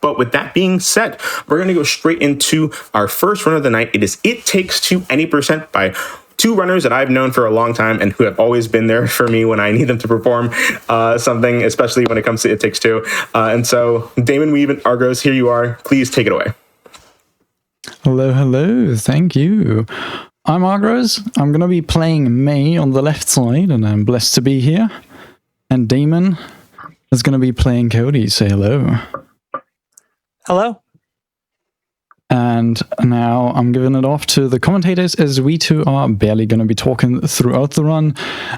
But with that being said, we're going to go straight into our first run of the night. It Takes Two any percent by two runners that I've known for a long time and who have always been there for me when I need them to perform something, especially when it comes to It Takes Two. And so, Damon Weave and Argos, here you are. Please take it away. Hello. Thank you. I'm Argos. I'm going to be playing May on the left side, and I'm blessed to be here. And Damon is going to be playing Cody. Say hello. Hello. And now I'm giving it off to the commentators, as we two are barely going to be talking throughout the run.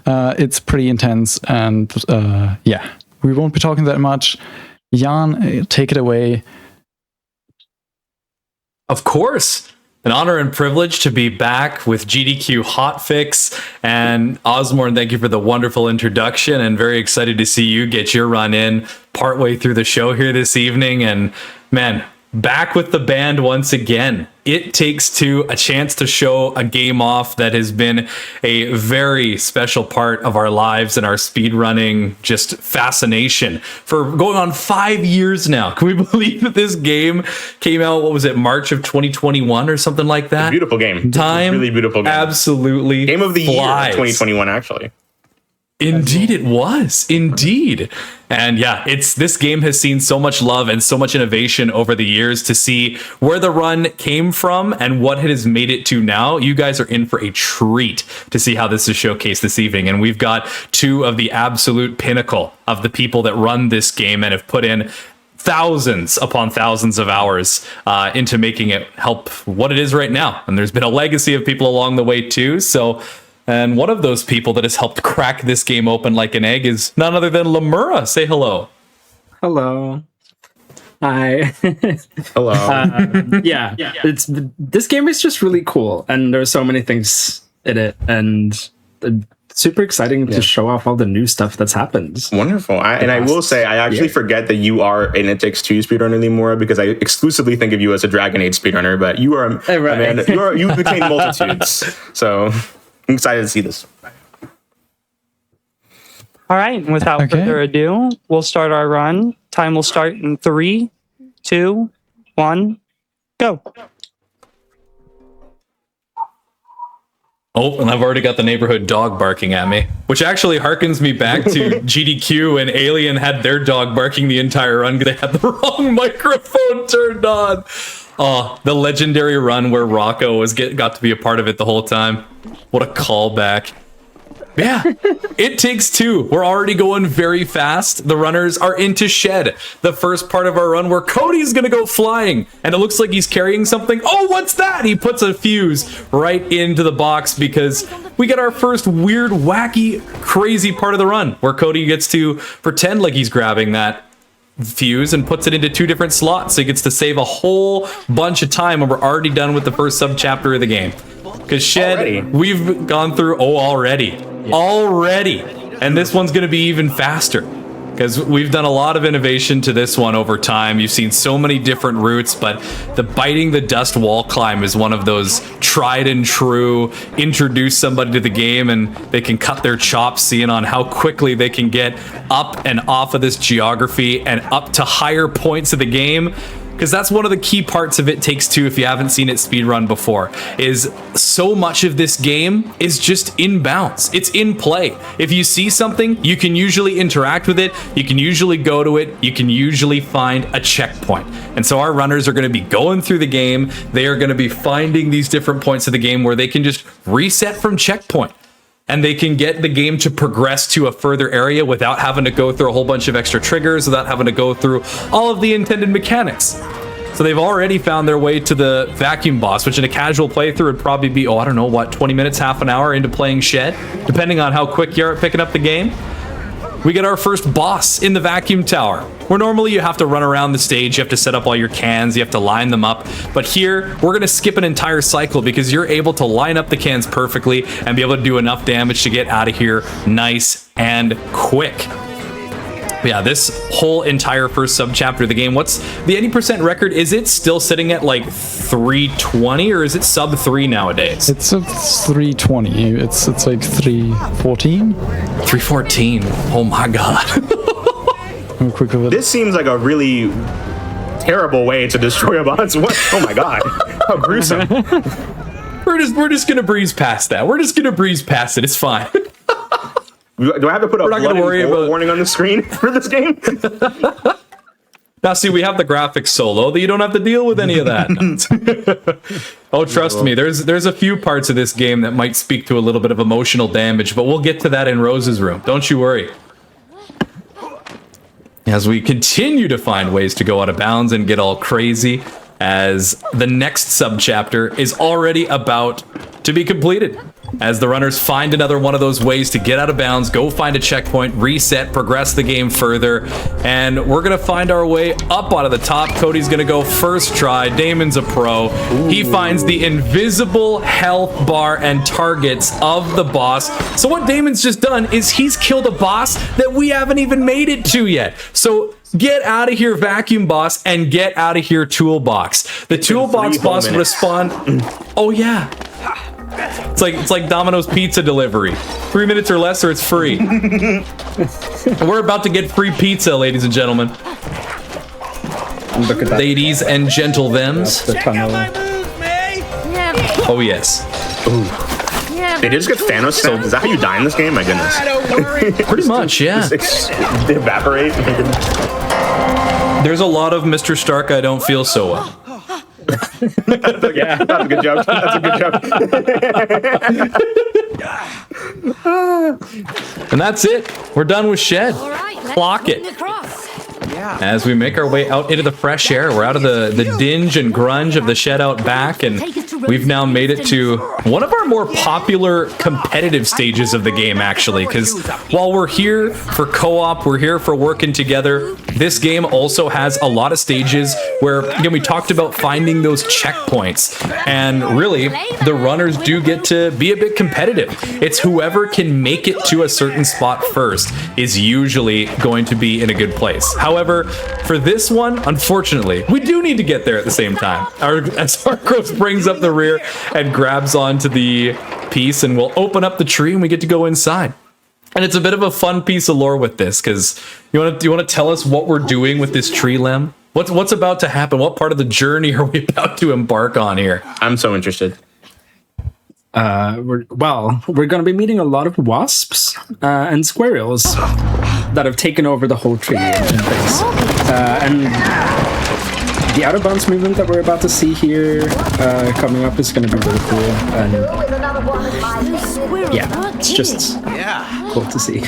It's pretty intense, and yeah, we won't be talking that much. Jan, take it away. Of course. An honor and privilege to be back with GDQ Hotfix. And Osborne, thank you for the wonderful introduction, and very excited to see you get your run in partway through the show here this evening. And man, back with the band once again. It Takes Two, a chance to show a game off that has been a very special part of our lives and our speedrunning just fascination for going on 5 years now. Can we believe that this game came out, what was it, March of 2021 or something like that? Beautiful game. Time, really beautiful game. Absolutely. Game of the flies. year 2021, actually. Indeed it was. Indeed. And yeah, this game has seen so much love and so much innovation over the years. To see where the run came from and what it has made it to now, you guys are in for a treat to see how this is showcased this evening. And we've got two of the absolute pinnacle of the people that run this game and have put in thousands upon thousands of hours into making it help what it is right now. And there's been a legacy of people along the way too. And one of those people that has helped crack this game open like an egg is none other than Lemura. Say hello. Hello. Hi. Hello. Yeah. This game is just really cool, and there's so many things in it, and super exciting to show off all the new stuff that's happened. Wonderful. I will say, I actually forget that you are an It Takes Two speedrunner anymore, because I exclusively think of you as a Dragon Age speedrunner, but you are a man. You contain multitudes. So I'm excited to see this. All right, without further ado, we'll start our run. Time will start in 3, 2, 1, go. Oh, and I've already got the neighborhood dog barking at me, which actually harkens me back to GDQ and Alien had their dog barking the entire run because they had the wrong microphone turned on. Oh, the legendary run where Rocco got to be a part of it the whole time. What a callback. Yeah, It Takes Two. We're already going very fast. The runners are into Shed, the first part of our run where Cody's gonna go flying, and it looks like he's carrying something. Oh, what's that? He puts a fuse right into the box because we get our first weird, wacky, crazy part of the run where Cody gets to pretend like he's grabbing that fuse and puts it into 2 different slots, so he gets to save a whole bunch of time, and we're already done with the first sub chapter of the game. Because Shed, we've gone through already, and this one's going to be even faster because we've done a lot of innovation to this one over time. You've seen so many different routes, but the biting the dust wall climb is one of those tried and true. Introduce somebody to the game and they can cut their chops seeing on how quickly they can get up and off of this geography and up to higher points of the game. Because that's one of the key parts of It Takes Two, if you haven't seen it speedrun before, is so much of this game is just in bounds. It's in play. If you see something, you can usually interact with it, you can usually go to it, you can usually find a checkpoint. And so our runners are going to be going through the game, they are going to be finding these different points of the game where they can just reset from checkpoint. And they can get the game to progress to a further area without having to go through a whole bunch of extra triggers, without having to go through all of the intended mechanics. So they've already found their way to the vacuum boss, which in a casual playthrough would probably be, 20 minutes, half an hour into playing Shed, depending on how quick you are at picking up the game. We get our first boss in the vacuum tower, where normally you have to run around the stage, you have to set up all your cans, you have to line them up. But here, we're going to skip an entire cycle because you're able to line up the cans perfectly and be able to do enough damage to get out of here nice and quick. But yeah, this whole entire first sub-chapter of the game, what's the 80% record? Is it still sitting at like 320 or is it sub 3 nowadays? It's a 320. It's like 314. 314. Oh my god. This seems like a really terrible way to destroy a boss. What? Oh my god. How gruesome. We're just gonna breeze past that. We're just gonna breeze past it. It's fine. Do I have to put a We're not gonna worry about warning on the screen for this game? Now, see, we have the graphics so low that you don't have to deal with any of that. Oh, trust me, there's a few parts of this game that might speak to a little bit of emotional damage, but we'll get to that in Rose's room. Don't you worry. As we continue to find ways to go out of bounds and get all crazy, as the next subchapter is already about to be completed. As the runners find another one of those ways to get out of bounds, go find a checkpoint, reset, progress the game further, and we're gonna find our way up out of the top. Cody's gonna go first try. Damon's a pro. Ooh. He finds the invisible health bar and targets of the boss. So what Damon's just done is he's killed a boss that we haven't even made it to yet. So get out of here, Vacuum Boss, and get out of here, Toolbox. The Toolbox boss will respond. Oh yeah. It's like Domino's pizza delivery. 3 minutes or less, or it's free. We're about to get free pizza, ladies and gentlemen. Look at that. Ladies and gentle thems. Oh yes. Ooh. They just get Thanos snapped? Is that how you die in this game? My goodness. Pretty much, yeah. They evaporate. There's a lot of Mr. Stark I don't feel so well. Yeah, that's a good joke. That's a good joke. And that's it. We're done with Shed. Clock it. As we make our way out into the fresh air, we're out of the dinge and grunge of the Shed out back, and we've now made it to one of our more popular competitive stages of the game, actually, because while we're here for co-op, we're here for working together, this game also has a lot of stages where, again, we talked about finding those checkpoints, and really, the runners do get to be a bit competitive. It's whoever can make it to a certain spot first is usually going to be in a good place. However, for this one, unfortunately, we do need to get there at the same time. As Arcros brings up the rear and grabs onto the piece, and we'll open up the tree and we get to go inside. And it's a bit of a fun piece of lore with this, because you want to tell us what we're doing with this tree limb? What's about to happen? What part of the journey are we about to embark on here? I'm so interested. We're going to be meeting a lot of wasps and squirrels that have taken over the whole tree interface. And the out of bounds movement that we're about to see here coming up is going to be really cool. And yeah, it's just cool to see.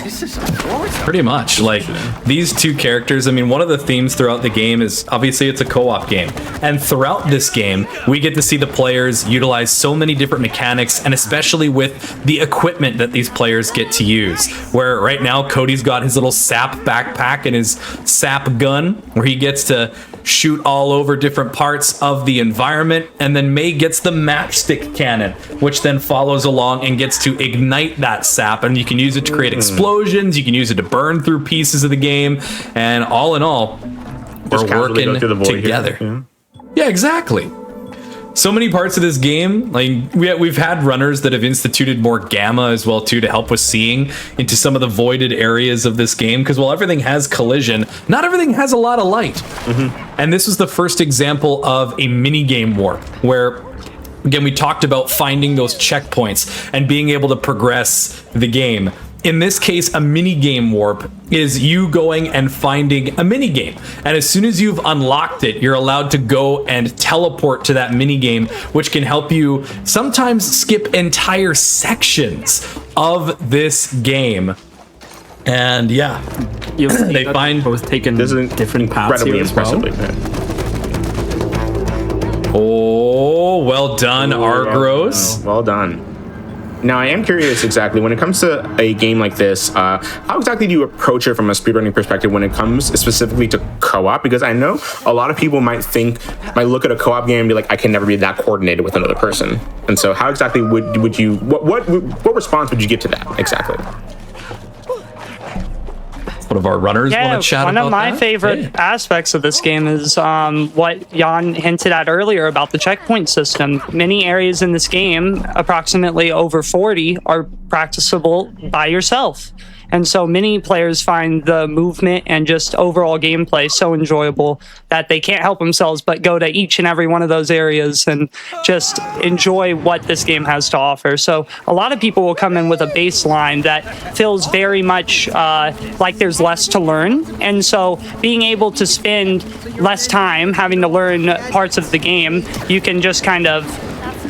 Pretty much. Like, these two characters, I mean, one of the themes throughout the game is obviously it's a co-op game. And throughout this game, we get to see the players utilize so many different mechanics, and especially with the equipment that these players get to use. Where right now, Cody's got his little sap backpack and his sap gun, where he gets to shoot all over different parts of the environment, and then May gets the matchstick cannon, which then follows along and gets to ignite that sap, and you can use it to create explosions, you can use it to burn through pieces of the game, and all in all, we're working together. Yeah, exactly. So many parts of this game, like we've had runners that have instituted more gamma as well too, to help with seeing into some of the voided areas of this game, because while everything has collision, not everything has a lot of light. And this was the first example of a mini game warp, where again we talked about finding those checkpoints and being able to progress the game. In this case, a mini game warp is you going and finding a mini game. And as soon as you've unlocked it, you're allowed to go and teleport to that mini game, which can help you sometimes skip entire sections of this game. And yeah, they find both taken different paths here as well. Oh, well done, Argros. Well done. Now, I am curious exactly, when it comes to a game like this, how exactly do you approach it from a speedrunning perspective when it comes specifically to co-op? Because I know a lot of people might look at a co-op game and be like, I can never be that coordinated with another person. And so how exactly would you, what response would you give to that exactly? One of our runners want to chat about that? One of my favorite aspects of this game is what Jan hinted at earlier about the checkpoint system. Many areas in this game, approximately over 40, are practicable by yourself. And so many players find the movement and just overall gameplay so enjoyable that they can't help themselves but go to each and every one of those areas and just enjoy what this game has to offer. So a lot of people will come in with a baseline that feels very much like there's less to learn. And so being able to spend less time having to learn parts of the game, you can just kind of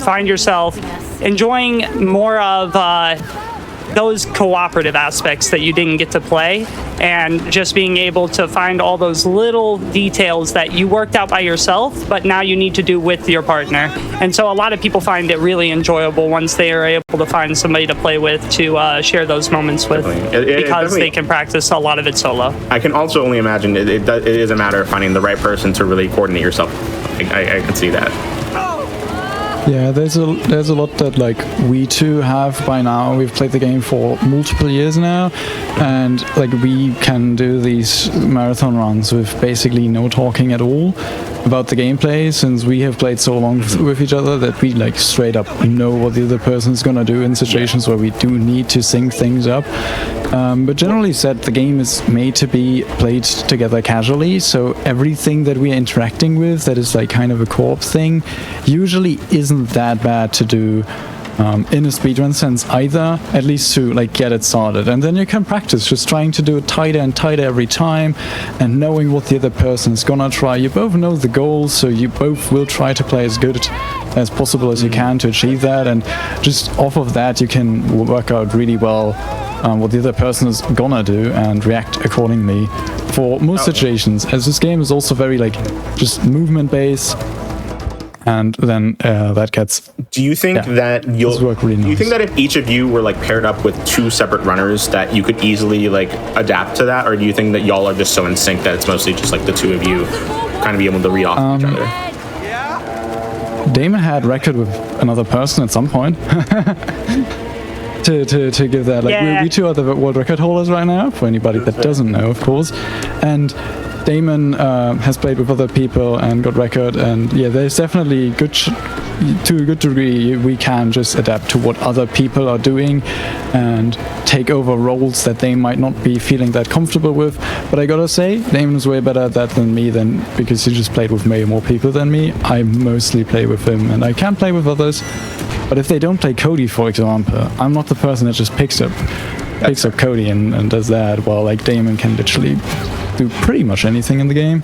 find yourself enjoying more of those cooperative aspects that you didn't get to play, and just being able to find all those little details that you worked out by yourself, but now you need to do with your partner. And so a lot of people find it really enjoyable once they are able to find somebody to play with to share those moments with, because they can practice a lot of it solo. I can also only imagine it is a matter of finding the right person to really coordinate yourself. I can see that. Yeah, there's a lot that like we two have by now. We've played the game for multiple years now, and like we can do these marathon runs with basically no talking at all about the gameplay, since we have played so long with each other that we like straight up know what the other person's gonna do in situations where we do need to sync things up. But generally said, the game is made to be played together casually, so everything that we are interacting with that is like kind of a co-op thing usually isn't that bad to do in a speedrun sense either, at least to like get it started. And then you can practice just trying to do it tighter and tighter every time, and knowing what the other person is gonna try. You both know the goals, so you both will try to play as good as possible as you can to achieve that, and just off of that you can work out really well what the other person is gonna do and react accordingly for most situations, as this game is also very like just movement based. And then that gets. Do you think that you'll work really nice? Do you think that if each of you were like paired up with two separate runners, that you could easily like adapt to that, or do you think that y'all are just so in sync that it's mostly just like the two of you kind of be able to read off each other? Damon had record with another person at some point. to give that, like we two are the world record holders right now. For anybody that doesn't know, of course, and Damon has played with other people and got record, and yeah, there's definitely good to a good degree we can just adapt to what other people are doing and take over roles that they might not be feeling that comfortable with. But I gotta say, Damon is way better at that than me, because he just played with way more people than me. I mostly play with him, and I can play with others. But if they don't play Cody, for example, I'm not the person that just picks up Cody and does that, while like Damon can literally do pretty much anything in the game.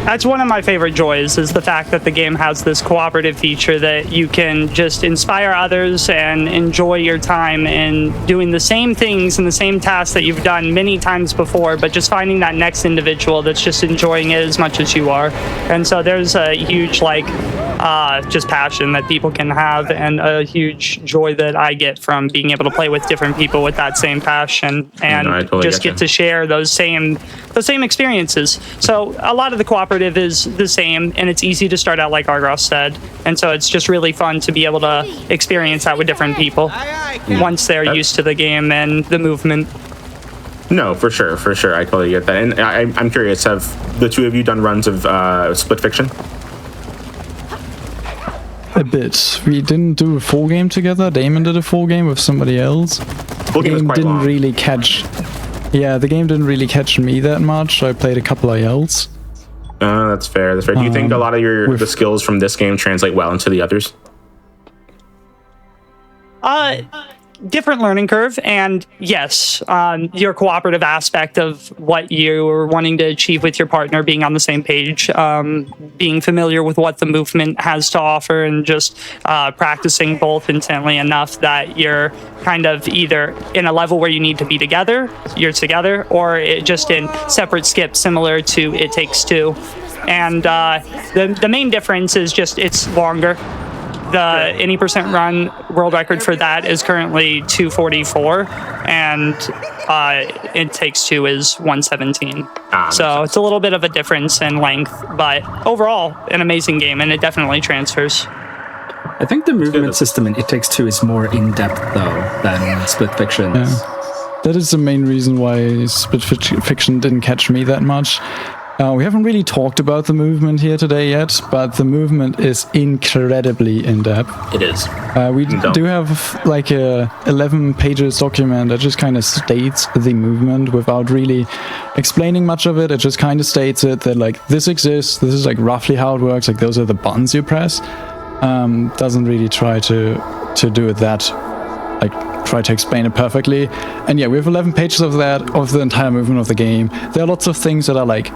That's one of my favorite joys, is the fact that the game has this cooperative feature that you can just inspire others and enjoy your time in doing the same things and the same tasks that you've done many times before, but just finding that next individual that's just enjoying it as much as you are. And so there's a huge just passion that people can have, and a huge joy that I get from being able to play with different people with that same passion, and totally just get to share those same experiences. So a lot of the cooperative is the same, and it's easy to start out like Argos said, and so it's just really fun to be able to experience that with different people once they're used to the game and the movement. No, for sure, I totally get that. And I'm curious, have the two of you done runs of Split Fiction? A bit. We didn't do a full game together. Damon did a full game with somebody else. Full game was quite long. The game didn't really catch me that much. I played a couple ILs. That's fair. Do you think a lot of the skills from this game translate well into the others? Different learning curve, and yes, your cooperative aspect of what you're wanting to achieve with your partner, being on the same page, being familiar with what the movement has to offer, and just practicing both intently enough that you're kind of either in a level where you need to be together, you're together, or just in separate skips, similar to It Takes Two. And the main difference is just it's longer. The any percent run world record for that is currently 244, and It Takes Two is 117. So it's a little bit of a difference in length, but overall, an amazing game, and it definitely transfers. I think the movement system in It Takes Two is more in-depth, though, than Split Fiction. Yeah. That is the main reason why Split Fiction didn't catch me that much. We haven't really talked about the movement here today yet, but the movement is incredibly in-depth. It is. We do have like a 11 pages document that just kind of states the movement without really explaining much of it. It just kind of states it that like this exists, this is like roughly how it works, like those are the buttons you press. Doesn't really try to do it that, like try to explain it perfectly. And yeah, we have 11 pages of that, of the entire movement of the game. There are lots of things that are like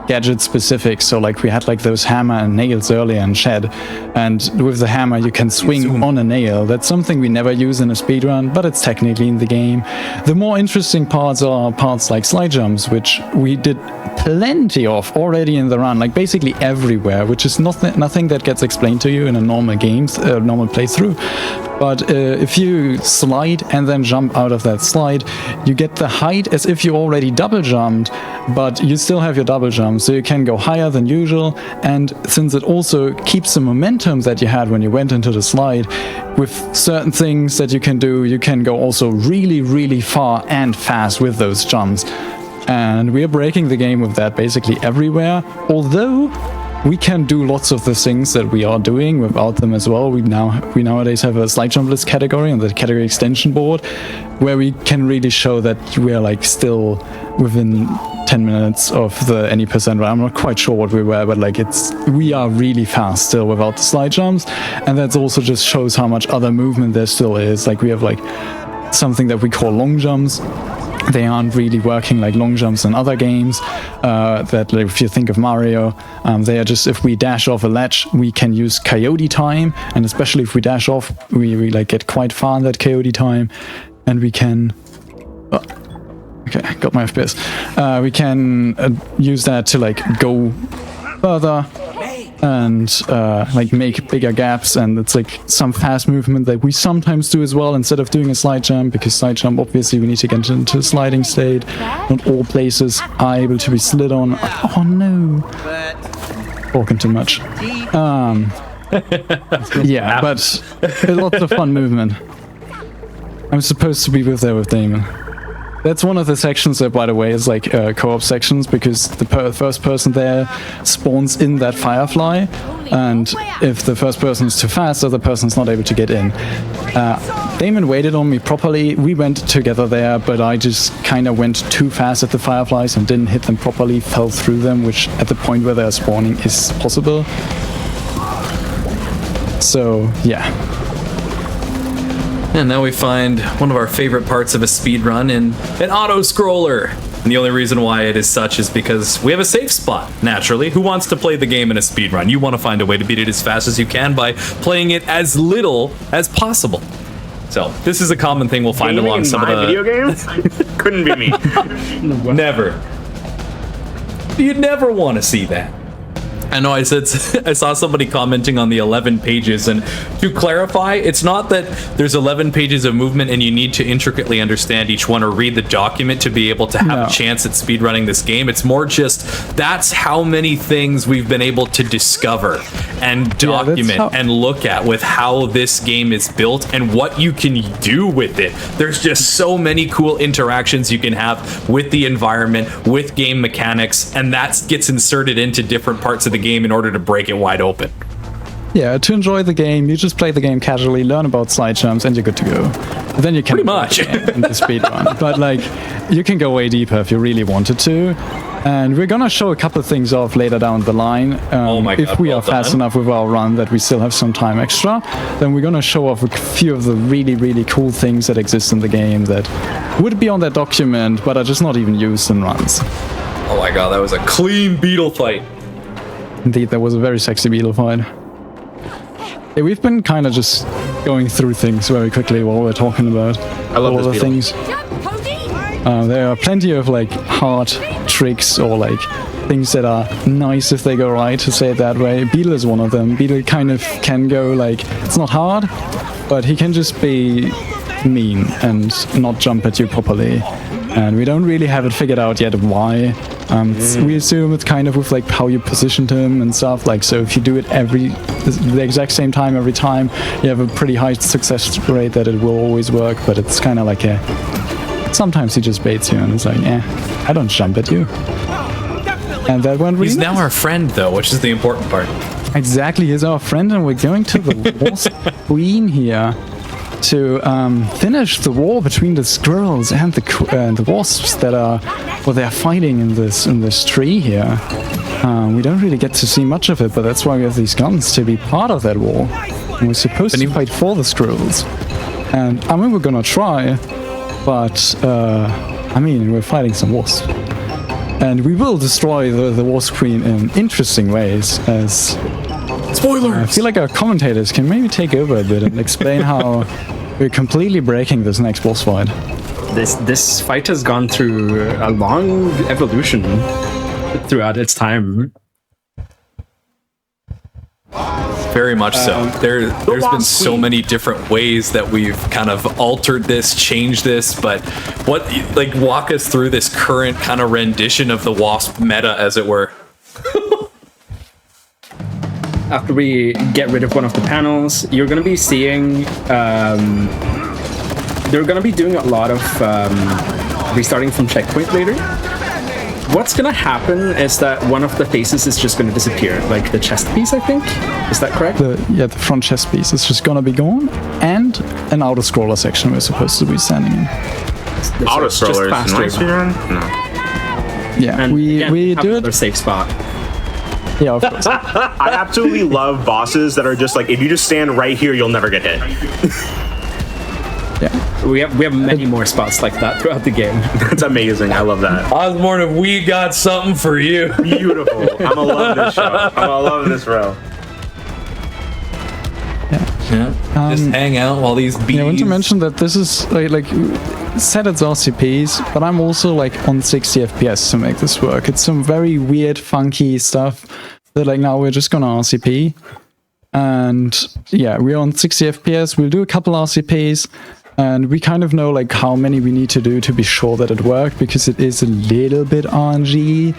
gadget specific, so like we had like those hammer and nails earlier in Shed, and with the hammer you can swing on a nail. That's something we never use in a speedrun, but it's technically in the game. The more interesting parts are parts like slide jumps, which we did plenty of already in the run, like basically everywhere, which is nothing that gets explained to you in a normal normal playthrough. But if you slide and then jump out of that slide, you get the height as if you already double jumped, but you still have your double jump, so you can go higher than usual. And since it also keeps the momentum that you had when you went into the slide, with certain things that you can go also really, really far and fast with those jumps. And we are breaking the game with that basically everywhere, although we can do lots of the things that we are doing without them as well. We nowadays have a slide jump list category on the category extension board, where we can really show that we are like still within 10 minutes of the any percent run. I'm not quite sure what we were, but like we are really fast still without the slide jumps, and that also just shows how much other movement there still is. Like we have like something that we call long jumps. They aren't really working like long jumps in other games. That like, if you think of Mario, they are just, if we dash off a ledge, we can use coyote time, and especially if we dash off, we like get quite far in that coyote time, and we can. Okay, got my FPS. We can use that to like go further and like make bigger gaps, and it's like some fast movement that we sometimes do as well instead of doing a slide jump, because slide jump obviously we need to get into a sliding state. Not all places are able to be slid on. Oh no, talking too much. Yeah, but lots of fun movement. I'm supposed to be there with Damon. That's one of the sections that, by the way, is like co-op sections, because the first person there spawns in that firefly, and if the first person is too fast, the other person's not able to get in. Damon waited on me properly. We went together there, but I just kind of went too fast at the fireflies and didn't hit them properly, fell through them, which at the point where they're spawning is possible. So, yeah. And now we find one of our favorite parts of a speedrun in an auto-scroller. And the only reason why it is such is because we have a safe spot, naturally. Who wants to play the game in a speedrun? You want to find a way to beat it as fast as you can by playing it as little as possible. So this is a common thing we'll find along some of the video games. Couldn't be me. Never. You'd never want to see that. I know I saw somebody commenting on the 11 pages, and to clarify, it's not that there's 11 pages of movement and you need to intricately understand each one or read the document to be able to have a chance at speedrunning this game. It's more just that's how many things we've been able to discover and document and look at with how this game is built and what you can do with it. There's just so many cool interactions you can have with the environment, with game mechanics, and that gets inserted into different parts of the game in order to break it wide open. Yeah, to enjoy the game, you just play the game casually, learn about slide jumps, and you're good to go. Then you can pretty much in the speedrun. But like, you can go way deeper if you really wanted to. And we're gonna show a couple of things off later down the line. Oh my God, if we are fast enough with our run that we still have some time extra, then we're gonna show off a few of the really, really cool things that exist in the game that would be on that document, but are just not even used in runs. Oh my God, that was a clean beetle fight. Indeed, that was a very sexy beetle fight. Yeah, we've been kind of just going through things very quickly while we're talking about all the things. There are plenty of like hard tricks or like things that are nice if they go right, to say it that way. Beetle is one of them. Beetle kind of can go like, it's not hard, but he can just be mean and not jump at you properly. And we don't really have it figured out yet why. We assume it's kind of with like how you positioned him and stuff. Like, so if you do it the exact same time every time, you have a pretty high success rate that it will always work. But it's kind of like sometimes he just baits you and it's like, I don't jump at you. And that went really He's now nice. our friend, though, which is the important part. Exactly, he's our friend, and we're going to the Wasp Queen here to finish the war between the squirrels and the wasps that are, well, they're fighting in this tree here. We don't really get to see much of it, but that's why we have these guns to be part of that war. And we're supposed to fight for the squirrels. And I mean, we're gonna try, but I mean, we're fighting some wasps. And we will destroy the Wasp Queen in interesting ways, as Spoilers! I feel like our commentators can maybe take over a bit and explain how we're completely breaking this next boss fight. This fight has gone through a long evolution throughout its time. Very much so. There's been so many different ways that we've kind of altered this, changed this, but walk us through this current kind of rendition of the Wasp meta, as it were. After we get rid of one of the panels, you're going to be seeing... they're going to be doing a lot of restarting from checkpoint later. What's going to happen is that one of the faces is just going to disappear, like the chest piece, I think. Is that correct? The front chest piece is just gonna be gone, and an auto-scroller section we're supposed to be standing in. Auto-scrollers. faster. No. Yeah, And again, we have do another it. safe spot. Yeah, of course. I absolutely love bosses that are just like, if you just stand right here, you'll never get hit. Yeah. We have many more spots like that throughout the game. That's amazing. I love that. Osborne, we got something for you. Beautiful. I'm gonna love this show. I'm gonna love this row. Yeah. Just hang out while these bees. Yeah, I want to mention that this is like set its RCPs, but I'm also like on 60 FPS to make this work. It's some very weird, funky stuff that like now we're just gonna RCP. And yeah, we're on 60 FPS. We'll do a couple RCPs. And we kind of know like how many we need to do to be sure that it worked, because it is a little bit RNG.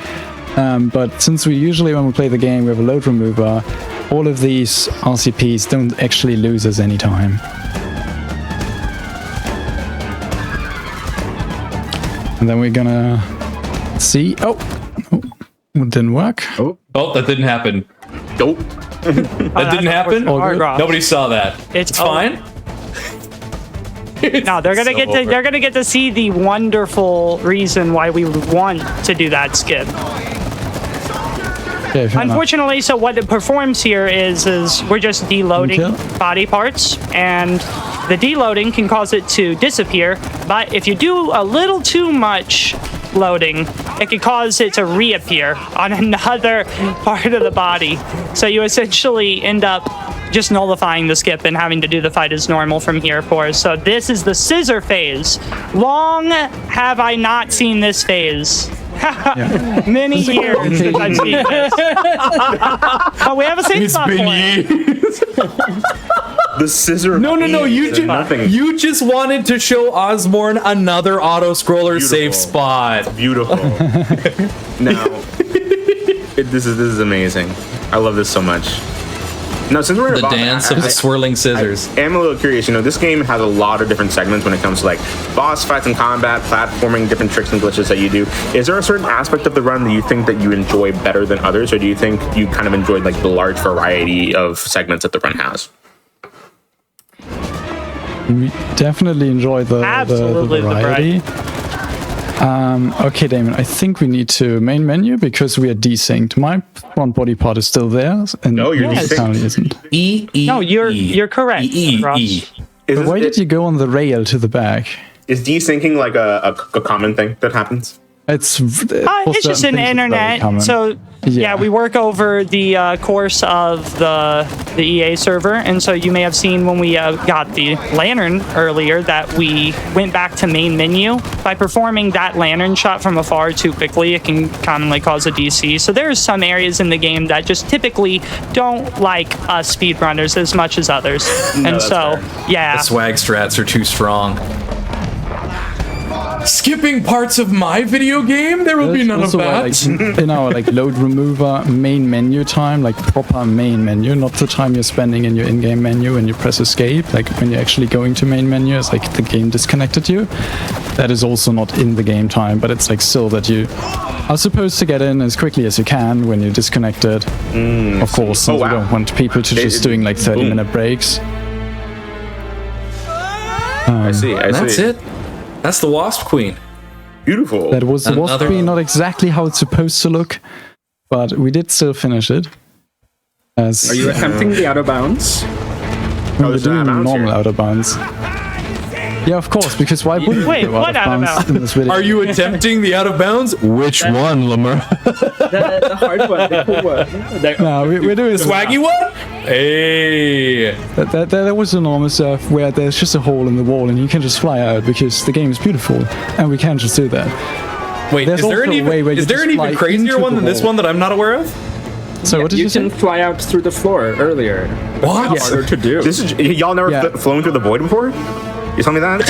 But since we usually, when we play the game, we have a load remover, all of these RCPs don't actually lose us any time. And then we're gonna see. Oh, it didn't work. Oh, that didn't happen. Nope. That didn't happen. All good. Nobody saw that. It's fine. No, they're gonna they're gonna get to see the wonderful reason why we want to do that skip. Okay, fair enough. Unfortunately, so what it performs here is we're just deloading Okay. body parts, and the deloading can cause it to disappear. But if you do a little too much loading, it can cause it to reappear on another part of the body. So you essentially end up just nullifying the skip and having to do the fight as normal from here forth. So this is the scissor phase. Long have I not seen this phase. Many years since I've seen this. Oh, we have a safe spot for it. The scissor. No. You just wanted to show Osborne another auto scroller Beautiful. safe spot. Beautiful. Now, this is amazing. I love this so much. Now, since we're in The a dance of the swirling scissors. I am a little curious. You know, this game has a lot of different segments when it comes to like boss fights and combat, platforming, different tricks and glitches that you do. Is there a certain aspect of the run that you think that you enjoy better than others, or do you think you kind of enjoyed like the large variety of segments that the run has? We definitely enjoy the Absolutely the variety. Okay, Damon, I think we need to main menu because we are desynced. My front body part is still there, and No, you're yours desynced. apparently isn't. No, you're correct, Ross. But why did you go on the rail to the back? Is desyncing like a common thing that happens? It's Just an internet. So yeah, we work over the course of the EA server, and so you may have seen when we got the lantern earlier that we went back to main menu. By performing that lantern shot from afar too quickly, it can commonly cause a DC. So there's some areas in the game that just typically don't like us speedrunners as much as others, and that's so fair. yeah. The swag strats are too strong. Skipping parts of my video game? There will be none of Also why, that. like, in our like load remover main menu time, like proper main menu, not the time you're spending in your in-game menu when you press escape, like when you're actually going to main menu, it's like the game disconnected you. That is also not in the game time, but it's like still that you are supposed to get in as quickly as you can when you're disconnected. Of course, since we don't want people to just doing like 30-minute breaks. I see. That's it. That's the Wasp Queen. Beautiful. That was the Wasp Another- Queen, not exactly how it's supposed to look, but we did still finish it. As Are you attempting the out of bounds? we're there's an doing out of bounds normal here. out of bounds. Yeah, of course, because why wouldn't Wait, we go what out of bounds? in this video? Are you attempting the out of bounds? Which one, Lemur? The hard one, the cool one. No, we're doing Swaggy one? Hey. That was the normal stuff where there's just a hole in the wall and you can just fly out because the game is beautiful and we can't just do that. Wait, There's is there also an a way where even, you is there just an fly even crazier into one the than this wall. one that I'm not aware of? So what did you You say? can fly out through the floor earlier. What? It's harder to do. This is y'all never Yeah. flown through the void before? You tell me that?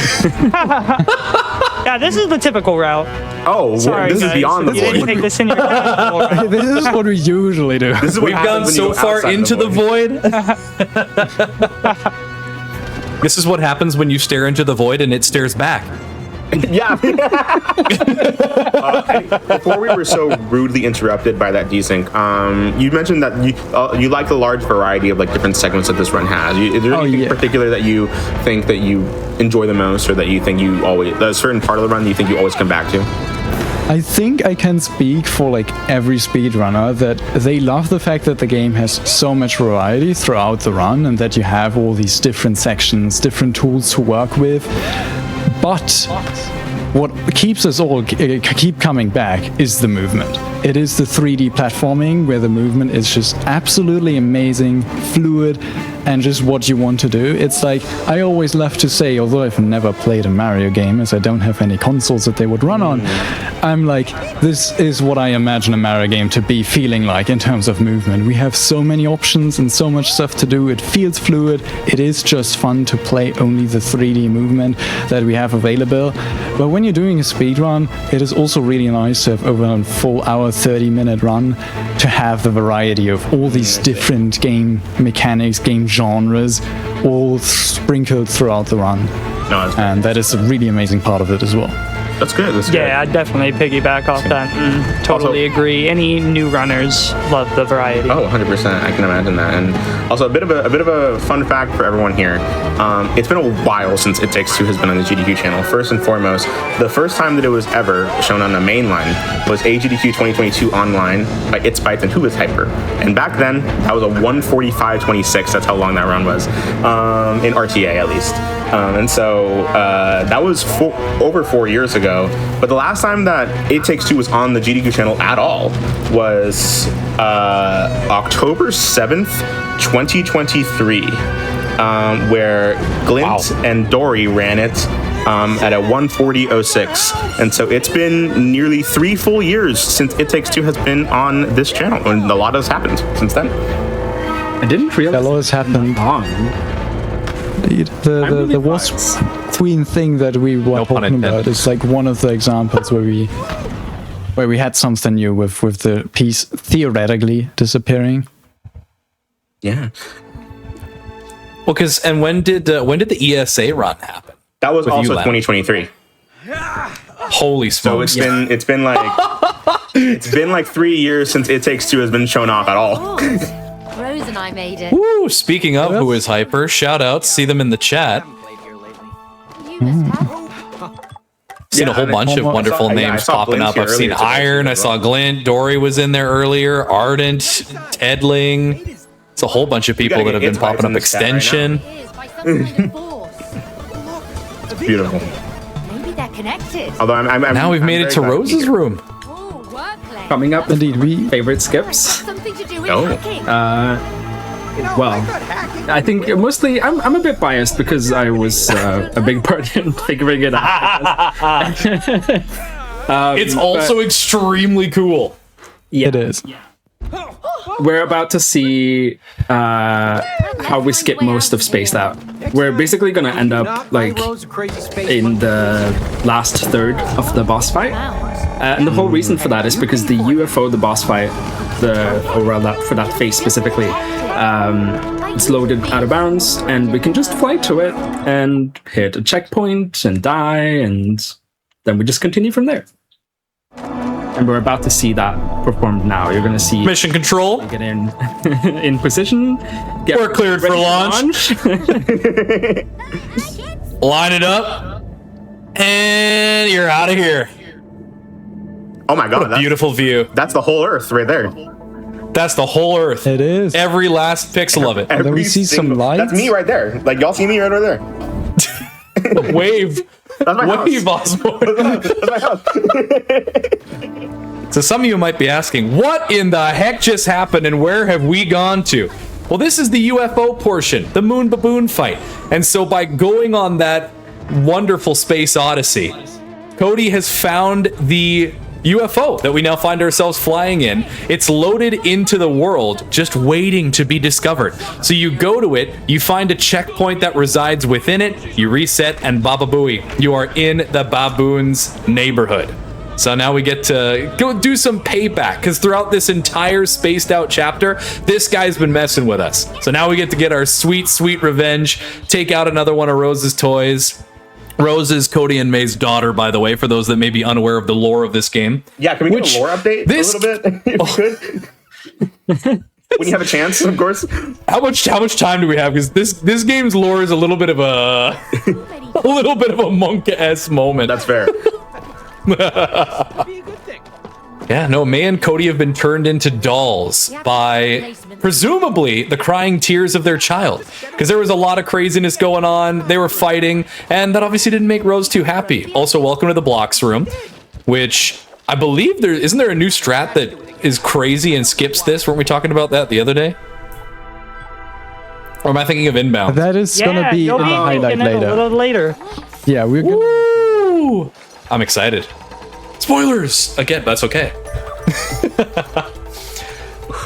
Yeah, this is the typical route. Oh, Sorry, this guys. is beyond the You didn't void. take this in your typical route. This is what we usually do. This is what We've happens gone when you so go far outside into the void. void. This is what happens when you stare into the void and it stares back. Yeah. Before we were so rudely interrupted by that desync, you mentioned that you like the large variety of like different segments that this run has. Is there anything in particular that you think that you enjoy the most, or that you think you always a certain part of the run that you think you always come back to? I think I can speak for like every speedrunner that they love the fact that the game has so much variety throughout the run and that you have all these different sections, different tools to work with. But what keeps us all keep coming back is the movement. It is the 3D platforming where the movement is just absolutely amazing, fluid, and just what you want to do. It's like, I always love to say, although I've never played a Mario game as I don't have any consoles that they would run on, I'm like, this is what I imagine a Mario game to be feeling like in terms of movement. We have so many options and so much stuff to do. It feels fluid. It is just fun to play only the 3D movement that we have available. But when you're doing a speed run, it is also really nice to have over a full hour, 30-minute run to have the variety of all these different game mechanics, game genres, all sprinkled throughout the run. No, that's, And that is a really amazing part of it as well. that's good. That's good. Yeah, I definitely piggyback off that. Totally agree. Any new runners love the variety. Oh, 100%. I can imagine that. And also a bit of a fun fact for everyone here. It's been a while since It Takes Two has been on the GDQ channel. First and foremost, the first time that it was ever shown on the main line was AGDQ 2022 online by It's Bytes and Who is Hyper. And back then, that was a 1:45:26. That's how long that run was, in RTA at least. And so that was over 4 years ago. But the last time that It Takes Two was on the GDQ channel at all was October 7th, 2023, where Glint and Dory ran it at a 1:40:06. And so it's been nearly 3 full years since It Takes Two has been on this channel, and a lot has happened since then. I didn't realize A lot has happened. long. The Wasp Queen thing that we were No pun talking about intended. is like one of the examples where we had something new with the piece theoretically disappearing. Yeah. Well, and when did the ESA run happen? That was With also you, Len. 2023. Holy So smokes! it's been like it's been like 3 years since It Takes Two has been shown off at all. Rose and I made it. Woo! Speaking of Who is Hyper, shout out, see them in the chat. You must have. Seen a whole and bunch of I wonderful saw- yeah, I names saw popping Glint up. here I've seen earlier today, Iron, I as saw well. Glint, Dory was in there earlier, Ardent, Tedling. It's a whole bunch of people gotta that have get been It's Bites popping in up. the chat right now. Extension. Here's by some force. It's beautiful. Maybe they're connected. Although I'm Now we've I'm made it very to glad be Rose's here. room. Oh, wordplay. Coming up, Indeed, we favorite skips. Something to do with Oh. hacking. Well, I think mostly I'm a bit biased because I was a big part in figuring it out. It's also extremely cool. Yeah. it is. we're about to see how we skip most of Spaced Out. We're basically gonna end up like in the last third of the boss fight, and the whole reason for that is because the UFO, the boss fight, for that phase specifically, it's loaded out of bounds, and we can just fly to it and hit a checkpoint and die, and then we just continue from there. And we're about to see that performed now. You're going to see Mission control. get in in position. We're cleared for ready to launch. Line it up, and you're out of here. Oh my god, Beautiful view. that's the whole Earth right there. That's the whole Earth. It is. Every last pixel of it. then we see some lights. That's me right there. Like, y'all see me right over there. Wave. That's my Wave, house. Osborne. That's my house. So some of you might be asking, what in the heck just happened and where have we gone to? Well, this is the UFO portion, the Moon Baboon fight. And so by going on that wonderful space odyssey, Cody has found the UFO that we now find ourselves flying in. It's loaded into the world, just waiting to be discovered. So you go to it, you find a checkpoint that resides within it, you reset, and baba booey, you are in the baboons' neighborhood. So now we get to go do some payback, because throughout this entire spaced out chapter, this guy's been messing with us. So now we get to get our sweet, sweet revenge, take out another one of Rose's toys. Rose is Cody and May's daughter, by the way, for those that may be unaware of the lore of this game. Yeah, can we get a lore update a little bit? If we could? When you have a chance, of course. How much time do we have? Because this game's lore is a little bit of a Monk-esque moment. That's fair. Yeah, no, May and Cody have been turned into dolls by presumably the crying tears of their child. Because there was a lot of craziness going on. They were fighting, and that obviously didn't make Rose too happy. Also, welcome to the blocks room, which I believe isn't there a new strat that is crazy and skips this? Weren't we talking about that the other day? Or am I thinking of Inbound? That is gonna be in the highlight A later. little later. Yeah, we're gonna. Woo! I'm excited. Spoilers! Again, that's okay.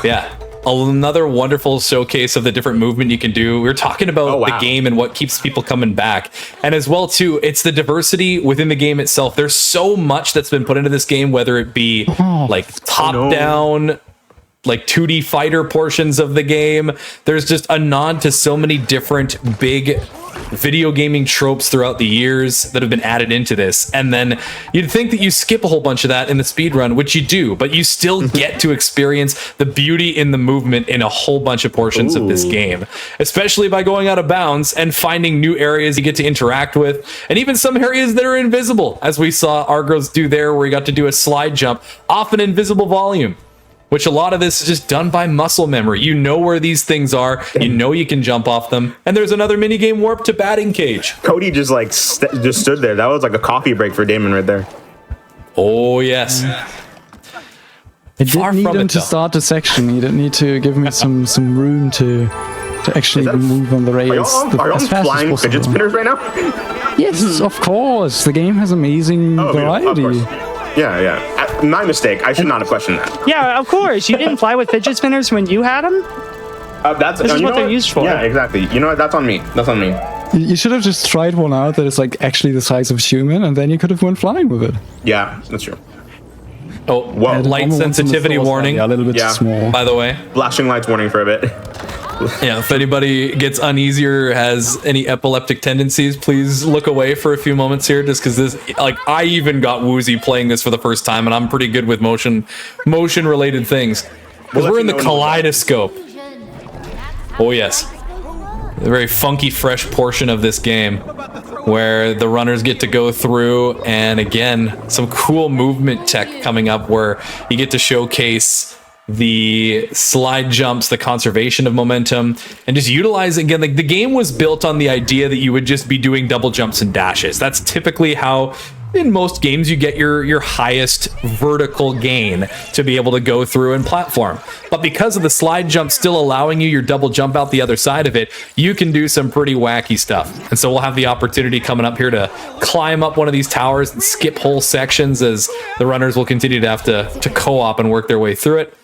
Yeah. Another wonderful showcase of the different movement you can do. We were talking about the game and what keeps people coming back. And as well, too, it's the diversity within the game itself. There's so much that's been put into this game, whether it be like top-down, like 2D fighter portions of the game. There's just a nod to so many different big video gaming tropes throughout the years that have been added into this, and then you'd think that you skip a whole bunch of that in the speedrun, which you do, but you still get to experience the beauty in the movement in a whole bunch of portions of this game, especially by going out of bounds and finding new areas you get to interact with, and even some areas that are invisible, as we saw Argos do there, where he got to do a slide jump off an invisible volume, which a lot of this is just done by muscle memory. You know where these things are, you know you can jump off them, and there's another minigame warp to batting cage. Cody just like just stood there. That was like a coffee break for Damon right there. Oh, yes. I didn't need him to start the section. He didn't need to give me some room to actually move on the rails. Are y'all flying fidget spinners right now? Yes, of course. The game has amazing variety. Of course. Yeah. My mistake. I should not have questioned that. Yeah, of course. You didn't fly with fidget spinners when you had them? This is what they're used for. Yeah, exactly. You know what? That's on me. You should have just tried one out that is like actually the size of a human, and then you could have went flying with it. Yeah, that's true. Oh, whoa. Light sensitivity warning. Yeah, a little bit small. By the way. Flashing lights warning for a bit. Yeah, if anybody gets uneasy or has any epileptic tendencies, please look away for a few moments here, just because this, like, I even got woozy playing this for the first time, and I'm pretty good with motion related things. Because we're in the kaleidoscope. Oh yes. A very funky, fresh portion of this game where the runners get to go through, and again, some cool movement tech coming up where you get to showcase the slide jumps, the conservation of momentum, and just utilizing, again, like the game was built on the idea that you would just be doing double jumps and dashes. That's typically how in most games you get your highest vertical gain to be able to go through and platform. But because of the slide jump still allowing you your double jump out the other side of it, you can do some pretty wacky stuff. And so we'll have the opportunity coming up here to climb up one of these towers and skip whole sections as the runners will continue to have to co-op and work their way through it.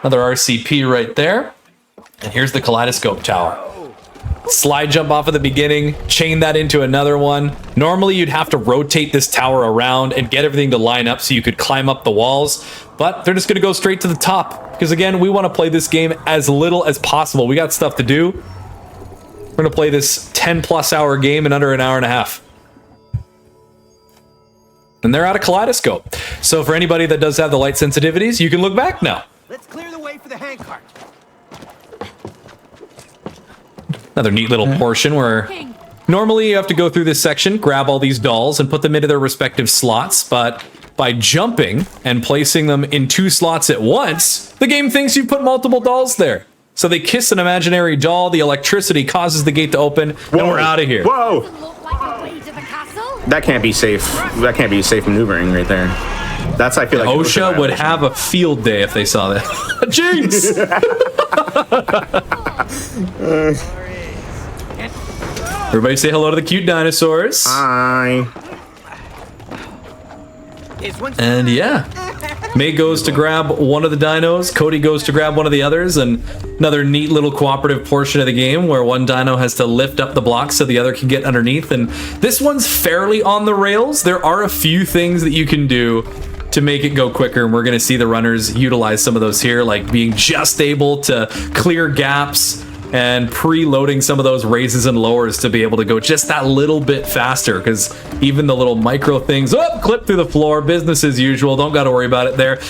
Another RCP right there. And here's the kaleidoscope tower. Slide jump off at the beginning, chain that into another one. Normally you'd have to rotate this tower around and get everything to line up so you could climb up the walls, but they're just going to go straight to the top because again, we want to play this game as little as possible. We got stuff to do. We're going to play this 10+ hour game in under an hour and a half. And they're out of kaleidoscope. So for anybody that does have the light sensitivities, you can look back now. Let's clear the way for the handcart. Another neat little portion where normally you have to go through this section, grab all these dolls and put them into their respective slots, but by jumping and placing them in 2 slots at once, the game thinks you put multiple dolls there. So they kiss an imaginary doll, the electricity causes the gate to open, and we're out of here. Whoa! Look like a way to the castle. That can't be safe. That can't be safe maneuvering right there. That's, I feel like... OSHA would have a field day if they saw that. Jinx! Everybody say hello to the cute dinosaurs. Hi. And yeah, May goes to grab one of the dinos, Cody goes to grab one of the others, and another neat little cooperative portion of the game where one dino has to lift up the blocks so the other can get underneath. And this one's fairly on the rails. There are a few things that you can do to make it go quicker, and we're going to see the runners utilize some of those here, like being just able to clear gaps and preloading some of those raises and lowers to be able to go just that little bit faster, because even the little micro things, clip through the floor, business as usual, don't got to worry about it there. And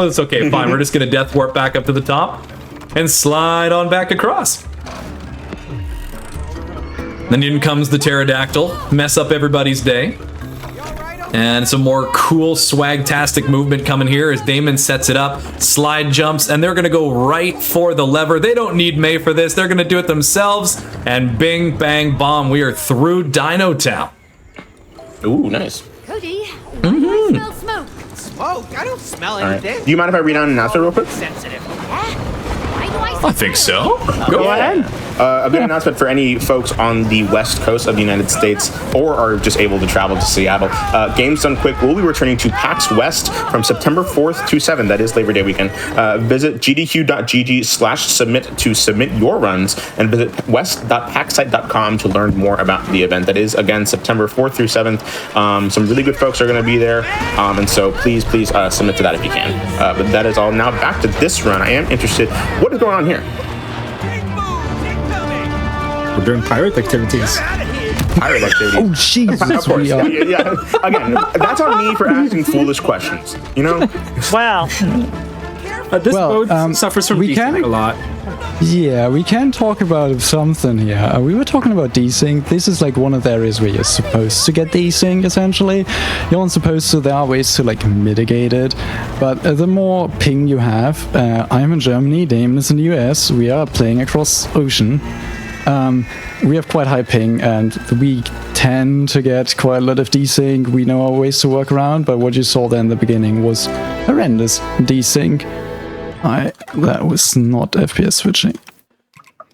it's okay, fine, we're just going to death warp back up to the top and slide on back across. Then in comes the pterodactyl, mess up everybody's day. And some more cool swag-tastic movement coming here as Damon sets it up, slide jumps, and they're going to go right for the lever. They don't need May for this. They're going to do it themselves. And bing, bang, bomb. We are through Dino Town. Ooh, nice. Cody, why do I smell smoke? Smoke? I don't smell All right. anything. Do you mind if I read down an announcement real quick? Sensitive. Why do I I think so. Go ahead. A good announcement for any folks on the west coast of the United States or are just able to travel to Seattle. Games Done Quick will be returning to PAX West from September 4th to 7th. That is Labor Day weekend. Visit gdq.gg/submit to submit your runs and visit west.paxsite.com to learn more about the event. That is, again, September 4th through 7th. Some really good folks are going to be there. And so please submit to that if you can. But that is all. Now back to this run. I am interested. What is going on here? We're doing pirate activities. Pirate activity. Oh, Jesus. Of course. we are. Yeah. Again, that's on me for asking foolish questions. You know? Well, This Well, boat suffers from we can- desync a lot. Yeah, we can talk about something here. We were talking about desync. This is like one of the areas where you're supposed to get desync, essentially. You're not supposed to. There are ways to like mitigate it. But the more ping you have, I'm in Germany, Damon is in the US, we are playing across ocean. We have quite high ping and we tend to get quite a lot of desync. We know our ways to work around, but what you saw there in the beginning was horrendous desync. That was not FPS switching.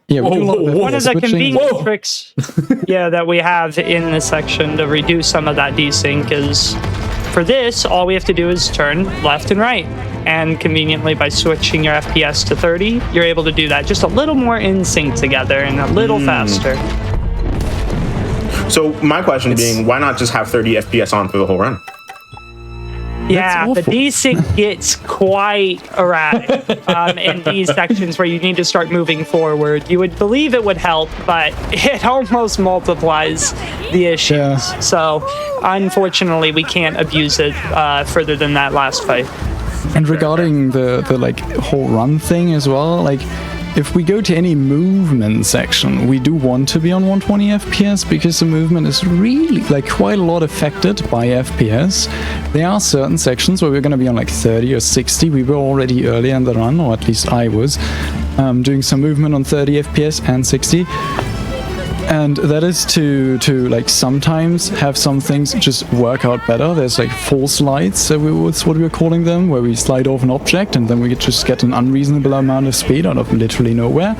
Yeah, we do a lot of one of FPS the switching. convenient tricks, that we have in this section to reduce some of that desync is, for this, all we have to do is turn left and right. And conveniently, by switching your FPS to 30, you're able to do that just a little more in sync together and a little faster. So my question being, why not just have 30 FPS on for the whole run? Yeah, the awful. desync gets quite erratic in these sections where you need to start moving forward. You would believe it would help, but it almost multiplies the issues. Yeah. So, unfortunately, we can't abuse it further than that last fight. And regarding the like whole run thing as well, like if we go to any movement section, we do want to be on 120 FPS because the movement is really like quite a lot affected by FPS. There are certain sections where we're going to be on like 30 or 60. We were already earlier in the run, or at least I was, doing some movement on 30 FPS and 60. And that is to like sometimes have some things just work out better. There's like full slides, that's what we were calling them, where we slide off an object and then we just get an unreasonable amount of speed out of literally nowhere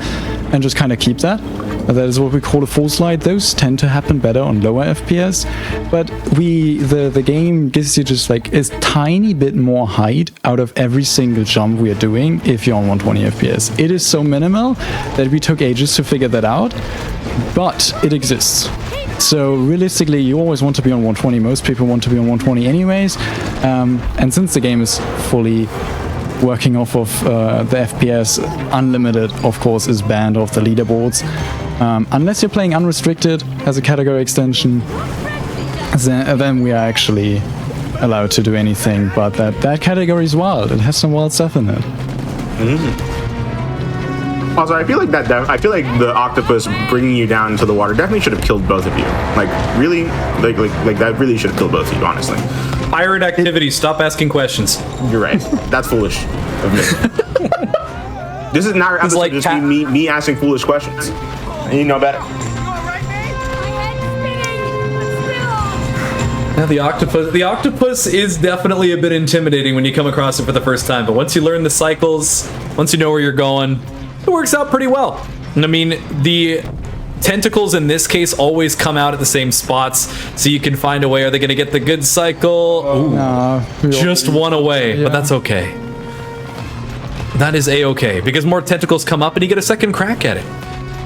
and just kind of keep that. That is what we call a full slide. Those tend to happen better on lower FPS, but the game gives you just like a tiny bit more height out of every single jump we are doing if you're on 120 FPS. It is so minimal that we took ages to figure that out, but it exists. So realistically, you always want to be on 120. Most people want to be on 120 anyways, and since the game is fully working off of the FPS, unlimited, of course, is banned off the leaderboards. Unless you're playing unrestricted as a category extension, then we are actually allowed to do anything. But that category is wild. It has some wild stuff in it. Also, I feel like the octopus bringing you down into the water definitely should have killed both of you. Like, really, like that really should have killed both of you, honestly. Pirate activity. Stop asking questions. You're right. That's foolish of me. This is not your episode, like just me asking foolish questions. And you know better. Yeah, the octopus is definitely a bit intimidating when you come across it for the first time, but once you learn the cycles, once you know where you're going, it works out pretty well. And I mean, the tentacles in this case always come out at the same spots, so you can find a way. Are they going to get the good cycle? Ooh, just one away, but that's okay. That is a-okay, because more tentacles come up and you get a second crack at it.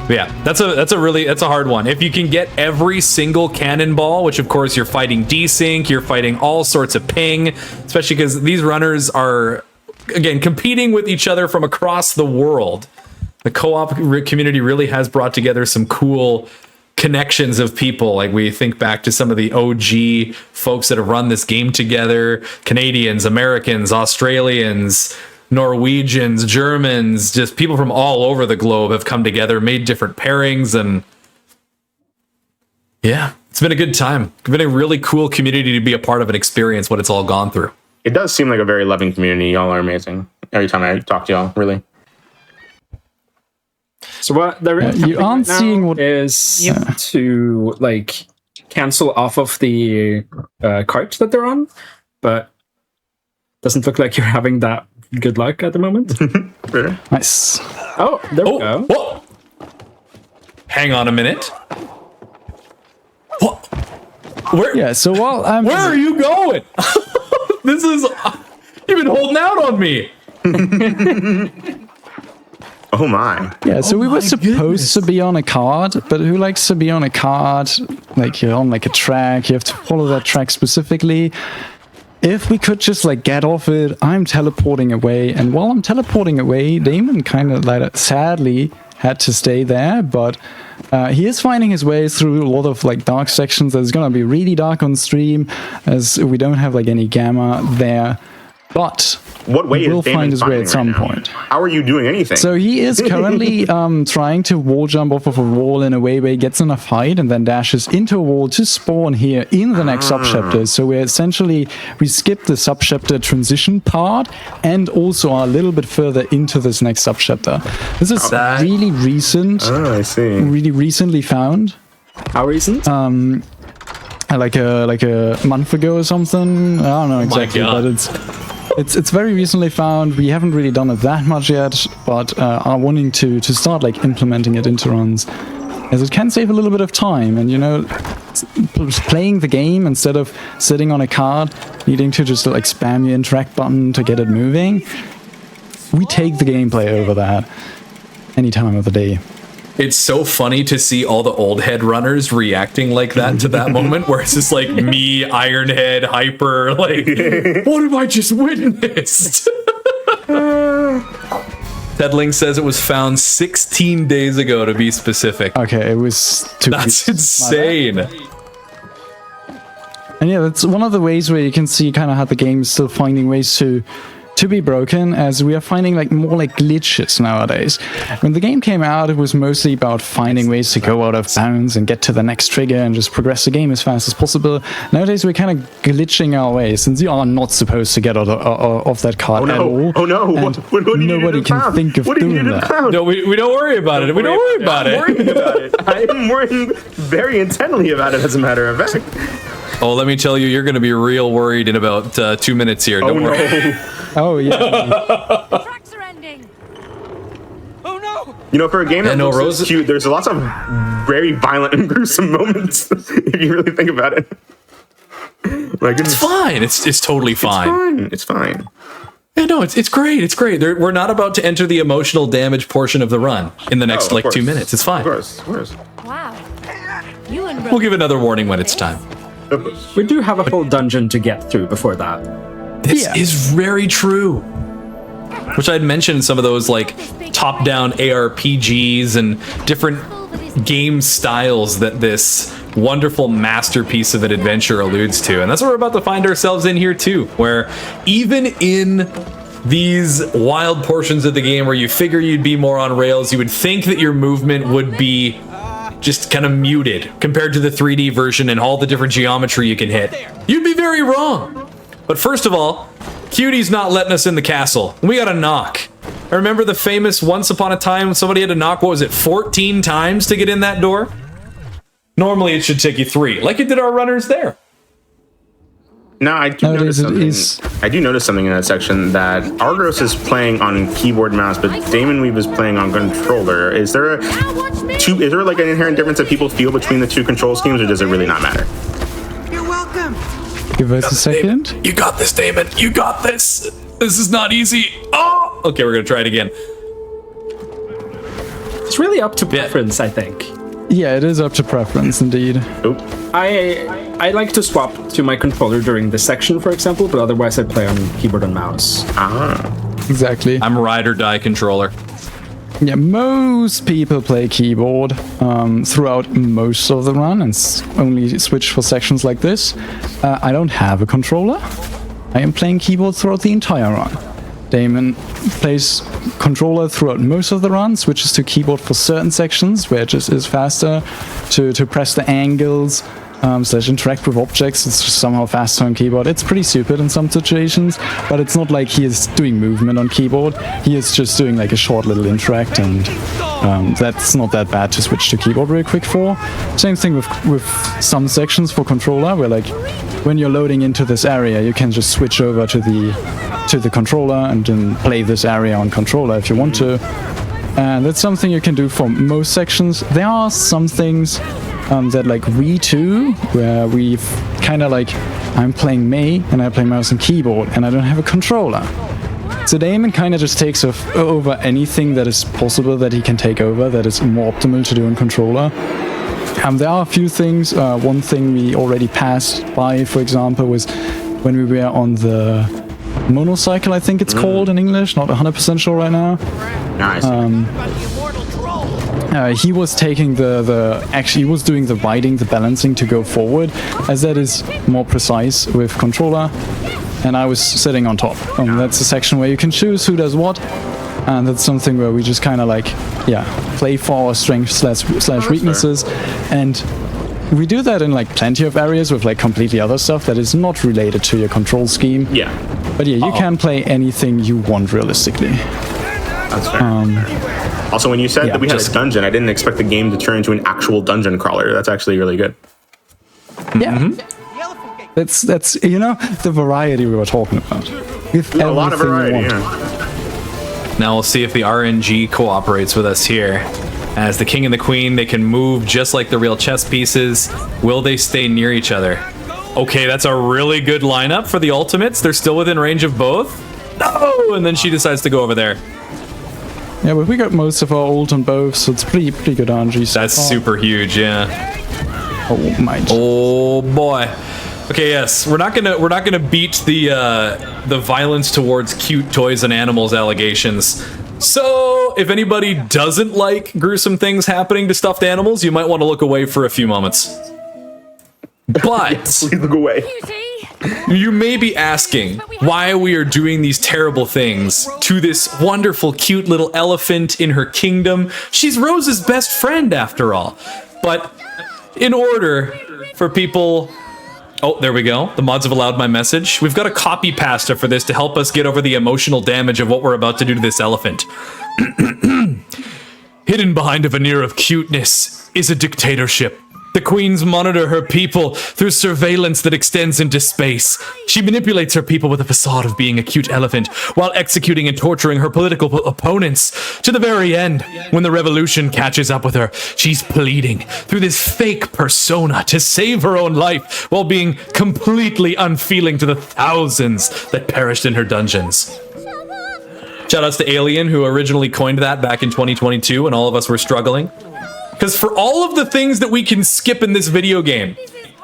But yeah, that's a hard one. If you can get every single cannonball, which of course you're fighting desync, you're fighting all sorts of ping, especially because these runners are, again, competing with each other from across the world. The co-op community really has brought together some cool connections of people. Like, we think back to some of the OG folks that have run this game together: Canadians, Americans, Australians, Norwegians, Germans, just people from all over the globe have come together, made different pairings, and yeah, it's been a good time. It's been a really cool community to be a part of and experience what it's all gone through. It does seem like a very loving community. Y'all are amazing. Every time I talk to y'all, really. So what they're you aren't seeing what is to like cancel off of the cart that they're on, but doesn't look like you're having that good luck at the moment. Sure. Nice. Oh, there we go. Whoa. Hang on a minute. What? Where? Yeah. So while I'm Where are you going? This is. You've been holding out on me. Oh my. Yeah, so we were supposed to be on a card, but who likes to be on a card? Like, you're on like a track, you have to follow that track specifically. If we could just like get off it, I'm teleporting away, and while I'm teleporting away, Damon kind of like sadly had to stay there, but he is finding his way through a lot of like dark sections. It's gonna be really dark on stream, as we don't have like any gamma there. But what way he will is Damon find his way finding at some right now? point. How are you doing anything? So he is currently trying to wall jump off of a wall in a way where he gets enough height and then dashes into a wall to spawn here in the next subchapter. So we skip the subchapter transition part and also are a little bit further into this next subchapter. This is really recent. Oh, I see. Really recently found. How recent? Like a month ago or something. I don't know exactly, but it's very recently found. We haven't really done it that much yet, but are wanting to start like implementing it into runs, as it can save a little bit of time. And you know, playing the game instead of sitting on a card, needing to just like spam your interact button to get it moving. We take the gameplay over that any time of the day. It's so funny to see all the old head runners reacting like that to that moment, where it's just like me, Ironhead, Hyper, like, what have I just witnessed? Tedling says it was found 16 days ago, to be specific. Okay, it was 2 weeks. That's insane. And yeah, that's one of the ways where you can see kind of how the game is still finding ways to be broken, as we are finding like more like glitches nowadays. When the game came out, it was mostly about finding ways to go out of bounds and get to the next trigger and just progress the game as fast as possible. Nowadays we're kind of glitching our way, since you are not supposed to get out of that card at all. Oh no! What do you nobody can think of doing that. No, we don't worry about it. We don't worry about it. I'm worrying about it. I am worrying very intently about it, as a matter of fact. Oh, let me tell you, you're going to be real worried in about 2 minutes here. Don't worry. Oh yeah. The tracks are ending. Oh no! For a game that no, looks Rose- so cute, there's lots of very violent and gruesome moments if you really think about it. Like It's fine. It's totally fine. It's fine. Yeah, no, it's great. It's great. We're not about to enter the emotional damage portion of the run in the next Of course. 2 minutes. It's fine. Of course. Wow. You and We'll give another warning when it's time. Of course. We do have a whole dungeon to get through before that. This Yeah. is very true. Which I'd mentioned some of those like top-down ARPGs and different game styles that this wonderful masterpiece of an adventure alludes to. And that's what we're about to find ourselves in here too, where even in these wild portions of the game where you figure you'd be more on rails, you would think that your movement would be just kind of muted compared to the 3D version and all the different geometry you can hit. You'd be very wrong. But first of all, Cutie's not letting us in the castle. We gotta knock. I remember the famous once upon a time somebody had to knock, 14 times to get in that door? Normally it should take you 3, like it did our runners there. No, I do notice Nowadays something. I do notice something in that section that Argos is playing on keyboard and mouse, but Damon Weave is playing on controller. Is there like an inherent difference that people feel between the two control schemes, or does it really not matter? You're welcome. Give us a second. You got this, Damon. You got this. This is not easy. Oh! Okay, we're gonna try it again. It's really up to preference, I think. Yeah, it is up to preference indeed. Oop. I like to swap to my controller during this section, for example, but otherwise I play on keyboard and mouse. Exactly. I'm ride or die controller. Yeah, most people play keyboard throughout most of the run and only switch for sections like this. I don't have a controller. I am playing keyboard throughout the entire run. Damon plays controller throughout most of the run, switches to keyboard for certain sections where it just is faster to press the angles, slash interact with objects. It's just somehow faster on keyboard. It's pretty stupid in some situations, but it's not like he is doing movement on keyboard. He is just doing like a short little interact, and that's not that bad to switch to keyboard real quick for. Same thing with some sections for controller, where like when you're loading into this area, you can just switch over to the controller and then play this area on controller if you want to. And that's something you can do for most sections. There are some things that like we too, where we've kind of like, I'm playing May and I play mouse and keyboard and I don't have a controller. So Damon kind of just takes over anything that is possible that he can take over that is more optimal to do on controller. There are a few things. One thing we already passed by, for example, was when we were on the monocycle, I think it's called in English, not 100% sure right now. Nice. He was taking he was doing the riding, the balancing to go forward, as that is more precise with controller, and I was sitting on top. That's a section where you can choose who does what, and that's something where we just kind of like, play for our strengths slash weaknesses, and we do that in like plenty of areas with like completely other stuff that is not related to your control scheme. Yeah. But yeah, you can play anything you want realistically. That's fair. Also, when you said that we had a dungeon, I didn't expect the game to turn into an actual dungeon crawler. That's actually really good. Yeah. That's the variety we were talking about. With A lot of everything you variety, want. yeah. Now we'll see if the RNG cooperates with us here. As the king and the queen, they can move just like the real chess pieces. Will they stay near each other? Okay, that's a really good lineup for the ultimates. They're still within range of both. No! And then she decides to go over there. Yeah, but we got most of our ult on both, so it's pretty good RNG. So That's far. super huge, yeah. Oh my. Oh boy. Okay, yes, we're not gonna beat the violence towards cute toys and animals allegations. So, if anybody doesn't like gruesome things happening to stuffed animals, you might want to look away for a few moments. But Please look away. you may be asking why we are doing these terrible things to this wonderful, cute little elephant in her kingdom. She's Rose's best friend, after all. But in order for people... Oh, there we go. The mods have allowed my message. We've got a copy pasta for this to help us get over the emotional damage of what we're about to do to this elephant. Hidden behind a veneer of cuteness is a dictatorship. The queens monitor her people through surveillance that extends into space. She manipulates her people with a facade of being a cute elephant while executing and torturing her political opponents to the very end. When the revolution catches up with her, she's pleading through this fake persona to save her own life while being completely unfeeling to the thousands that perished in her dungeons. Shoutouts to Alien, who originally coined that back in 2022 when all of us were struggling. Because for all of the things that we can skip in this video game,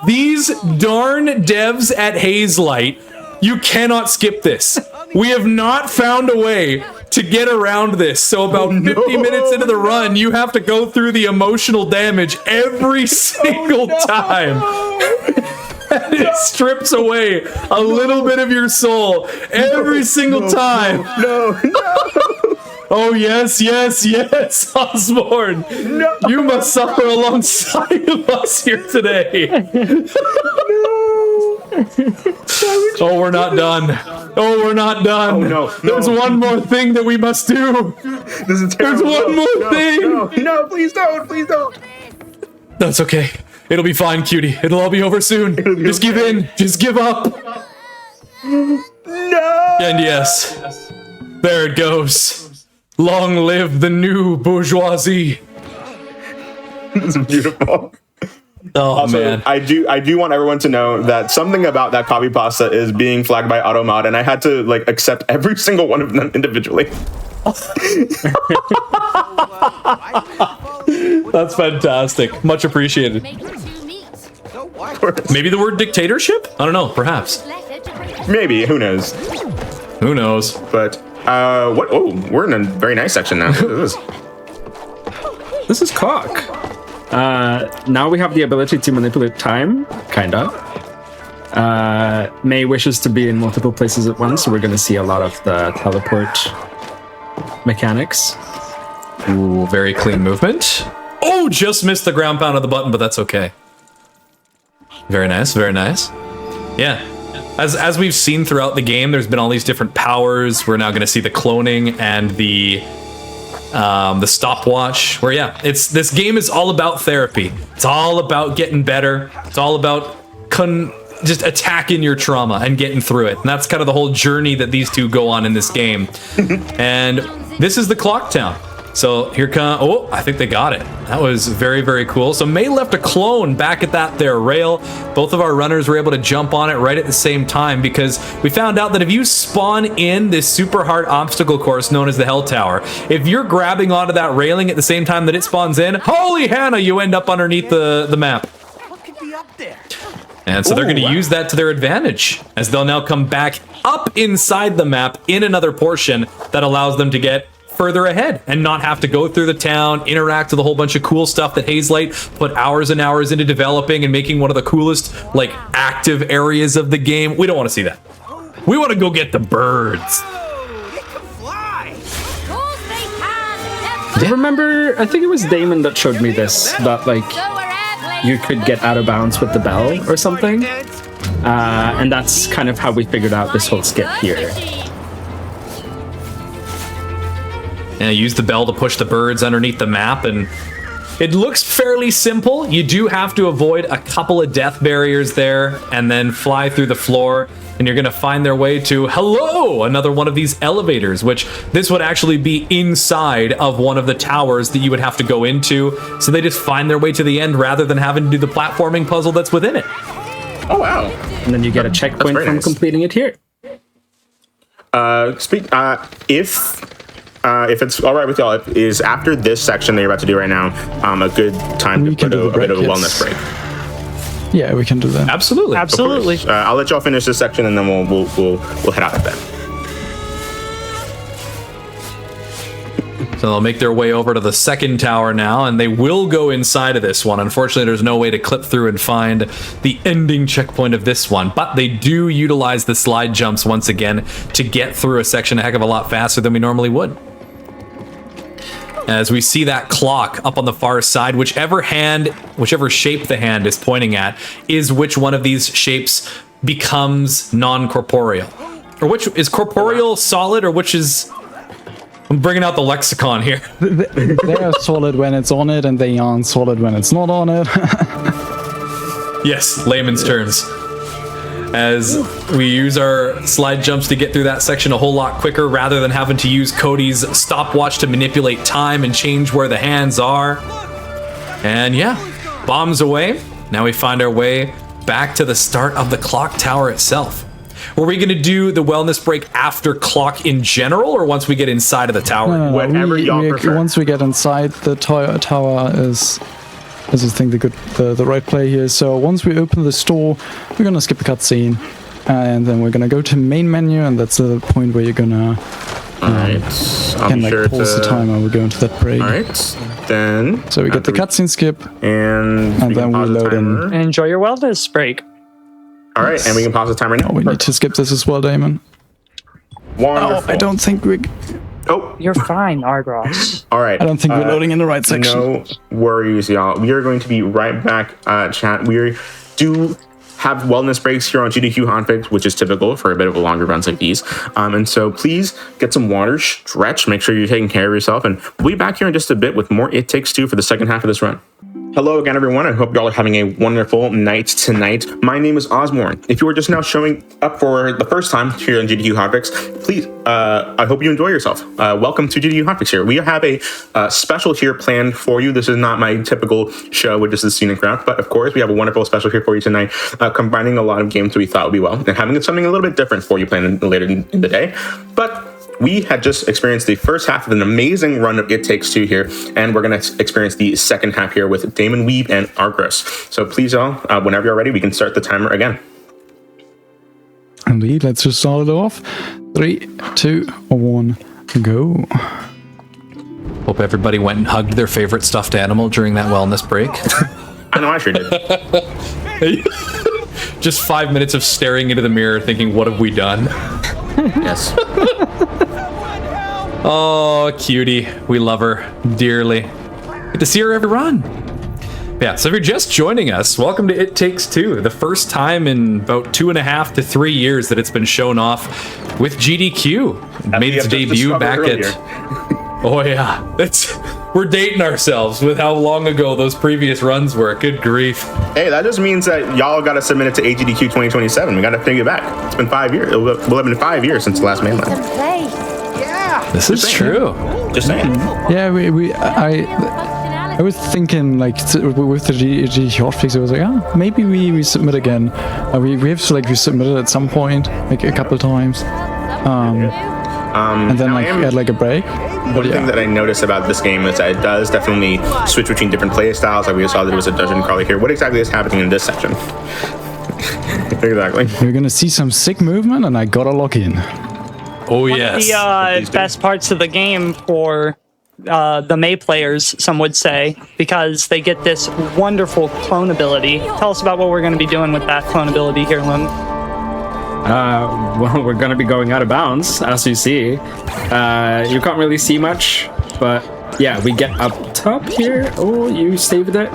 these darn devs at Hazelight, you cannot skip this. We have not found a way to get around this. So about 50 minutes into the run, you have to go through the emotional damage every single time. And it strips away a little bit of your soul every single time. No. Oh, yes, Osborne. No. You must suffer alongside of us here today. Oh, we're not done. Oh, no. There's one more thing that we must do. This is terrible. There's one more thing. No, please don't. That's okay. It'll be fine, cutie. It'll all be over soon. Just give in. Just give up. No. And yes, there it goes. Long live the new bourgeoisie. This is beautiful. Oh, also, man. I do want everyone to know that something about that copy pasta is being flagged by AutoMod, and I had to accept every single one of them individually. That's fantastic. Much appreciated. Maybe the word dictatorship? I don't know. Perhaps. Maybe. Who knows? Who knows? But what? Oh, we're in a very nice section now. Look at this. This is cock. Now we have the ability to manipulate time, kinda. May wishes to be in multiple places at once, so we're gonna see a lot of the teleport mechanics. Ooh, very clean movement. Oh, just missed the ground pound of the button, but that's okay. Very nice, very nice. Yeah. As we've seen throughout the game, there's been all these different powers. We're now going to see the cloning and the stopwatch. Where this game is all about therapy. It's all about getting better. It's all about just attacking your trauma and getting through it. And that's kind of the whole journey that these two go on in this game. And this is the clock town. So here come, oh, I think they got it. That was very, very cool. So May left a clone back at that there rail. Both of our runners were able to jump on it right at the same time because we found out that if you spawn in this super hard obstacle course known as the Hell Tower, if you're grabbing onto that railing at the same time that it spawns in, holy Hannah, you end up underneath the map. What could be up there? And so they're going to use that to their advantage as they'll now come back up inside the map in another portion that allows them to get further ahead and not have to go through the town, interact with a whole bunch of cool stuff that Hazelight put hours and hours into developing and making one of the coolest, active areas of the game. We don't want to see that. We want to go get the birds. Do you remember, I think it was Damon that showed me this, that you could get out of bounds with the bell or something. And that's kind of how we figured out this whole skip here. And use the bell to push the birds underneath the map, and it looks fairly simple. You do have to avoid a couple of death barriers there and then fly through the floor, and you're going to find their way to, another one of these elevators, which this would actually be inside of one of the towers that you would have to go into. So they just find their way to the end rather than having to do the platforming puzzle that's within it. Oh, wow. And then you get a checkpoint from completing it here. If it's all right with y'all, is after this section that you're about to do right now, a good time to put a bit of a wellness break? Yeah, we can do that. Absolutely. I'll let y'all finish this section and then we'll head out of that. So they'll make their way over to the second tower now, and they will go inside of this one. Unfortunately, there's no way to clip through and find the ending checkpoint of this one, but they do utilize the slide jumps once again to get through a section a heck of a lot faster than we normally would. As we see that clock up on the far side, whichever shape the hand is pointing at is which one of these shapes becomes non-corporeal. Or which is corporeal solid, or which is... I'm bringing out the lexicon here. They are solid when it's on it, and they aren't solid when it's not on it. Yes, layman's terms. As we use our slide jumps to get through that section a whole lot quicker rather than having to use Cody's stopwatch to manipulate time and change where the hands are. And yeah, bombs away. Now we find our way back to the start of the clock tower itself. Were we going to do the wellness break after clock in general, or once we get inside of the tower? No, Whatever y'all prefer. Once we get inside the tower is I think the right play here. So once we open the store, we're gonna skip the cutscene, and then we're gonna go to main menu, and that's the point where you're gonna Alright. can like pause the timer. We're going to that break. Alright. Then. So we get the cutscene skip, And then we load in. And enjoy your wellness break. Alright, and we can pause the timer now. Oh, we need to skip this as well, Damon. Wonderful. Oh, I don't think we. Oh, You're fine, Argros. alright. I don't think we're loading in the right section. No worries, y'all. We are going to be right back, chat. We do have wellness breaks here on GDQ Hotfix, which is typical for a bit of a longer runs like these. And so please get some water, stretch, make sure you're taking care of yourself, and we'll be back here in just a bit with more It Takes Two for the second half of this run. Hello again, everyone. I hope y'all are having a wonderful night tonight. My name is Osborne. If you are just now showing up for the first time here on GDQ Hotfix, please, I hope you enjoy yourself. Welcome to GDQ Hotfix here. We have a special here planned for you. This is not my typical show with just the scenic route, but of course, we have a wonderful special here for you tonight, combining a lot of games that we thought would be well, and having something a little bit different for you planned later in the day. But we had just experienced the first half of an amazing run of It Takes Two here, and we're going to experience the second half here with Damon Weeb and Argros. So please, y'all, whenever you're ready, we can start the timer again. Indeed, let's just start it off. 3, 2, 1, go. Hope everybody went and hugged their favorite stuffed animal during that wellness break. I know I sure did. Just 5 minutes of staring into the mirror thinking, what have we done? Yes. Oh, cutie. We love her dearly. Good to see her every run. Yeah, so if you're just joining us, welcome to It Takes Two, the first time in about 2.5 to 3 years that it's been shown off with GDQ. It made its debut back at... Oh yeah, we're dating ourselves with how long ago those previous runs were. Good grief. Hey, that just means that y'all got to submit it to AGDQ 2027. We got to take it back. It's been 5 years. We'll have been 5 years since the last mainline. This is true. Just saying. Yeah, I was thinking, like, with the GDQ hotfix, I was like, maybe we submit again. We submitted at some point, like a couple times. And then had like a break. One thing that I noticed about this game is that it does definitely switch between different play styles. Like we saw that there was a dungeon crawler here. What exactly is happening in this section? Exactly. You're gonna see some sick movement, and I gotta log in. Oh yes. The best parts of the game for the May players, some would say, because they get this wonderful clone ability. Tell us about what we're going to be doing with that clone ability here, Lim. Well, we're going to be going out of bounds, as you see. You can't really see much, but yeah, we get up top here. Oh, you saved it.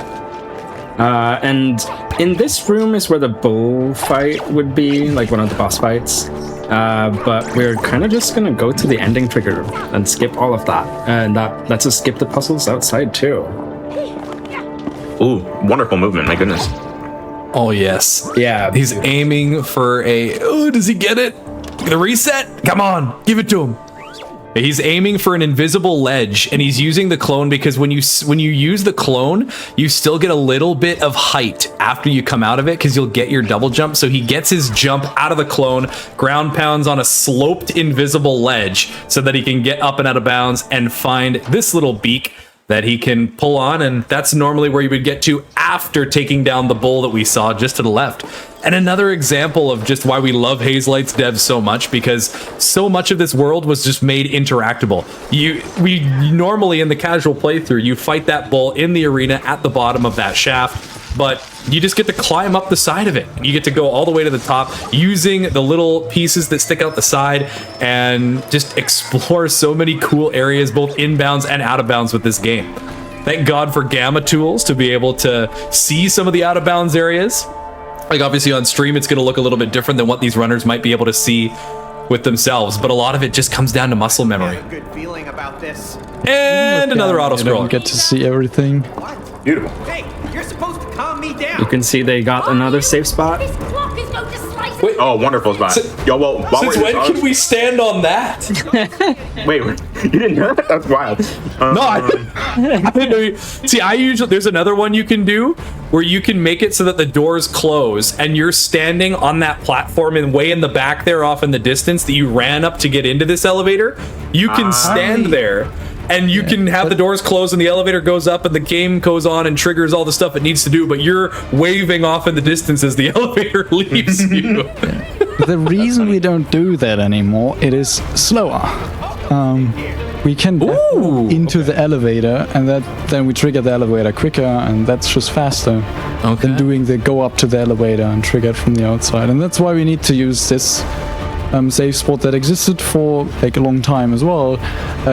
And in this room is where the bull fight would be, like one of the boss fights. But we're kind of just gonna go to the ending trigger and skip all of that. And that lets us skip the puzzles outside too. Ooh, wonderful movement, my goodness. Oh yes. Yeah. He's aiming for a... Oh, does he get it? The reset? Come on, give it to him. He's aiming for an invisible ledge, and he's using the clone because when you use the clone, you still get a little bit of height after you come out of it because you'll get your double jump. So he gets his jump out of the clone, ground pounds on a sloped invisible ledge so that he can get up and out of bounds and find this little beak that he can pull on, and that's normally where you would get to after taking down the bull that we saw just to the left. And another example of just why we love Hazelight's devs so much, because so much of this world was just made interactable. We normally in the casual playthrough, you fight that bull in the arena at the bottom of that shaft, but you just get to climb up the side of it. You get to go all the way to the top using the little pieces that stick out the side and just explore so many cool areas, both inbounds and out of bounds with this game. Thank God for Gamma tools to be able to see some of the out of bounds areas. Like obviously on stream, it's going to look a little bit different than what these runners might be able to see with themselves, but a lot of it just comes down to muscle memory. Good feeling about this. And another auto You don't scroller. get to see everything. Beautiful. Hey, you're supposed to calm me down. You can see they got another safe spot. This clock is going to slice Wait. Oh, wonderful spot. Yo, well, while Since we're when can we stand on that? Wait, you didn't know that? That's wild. No, I didn't know. See, I usually there's another one you can do where you can make it so that the doors close and you're standing on that platform and way in the back there, off in the distance that you ran up to get into this elevator. You can stand there. And you can have the doors closed and the elevator goes up and the game goes on and triggers all the stuff it needs to do, but you're waving off in the distance as the elevator leaves you. The reason we don't do that anymore, it is slower. We can go into the elevator and then we trigger the elevator quicker, and that's just faster than doing the go up to the elevator and trigger it from the outside. And that's why we need to use this safe spot that existed for like a long time as well.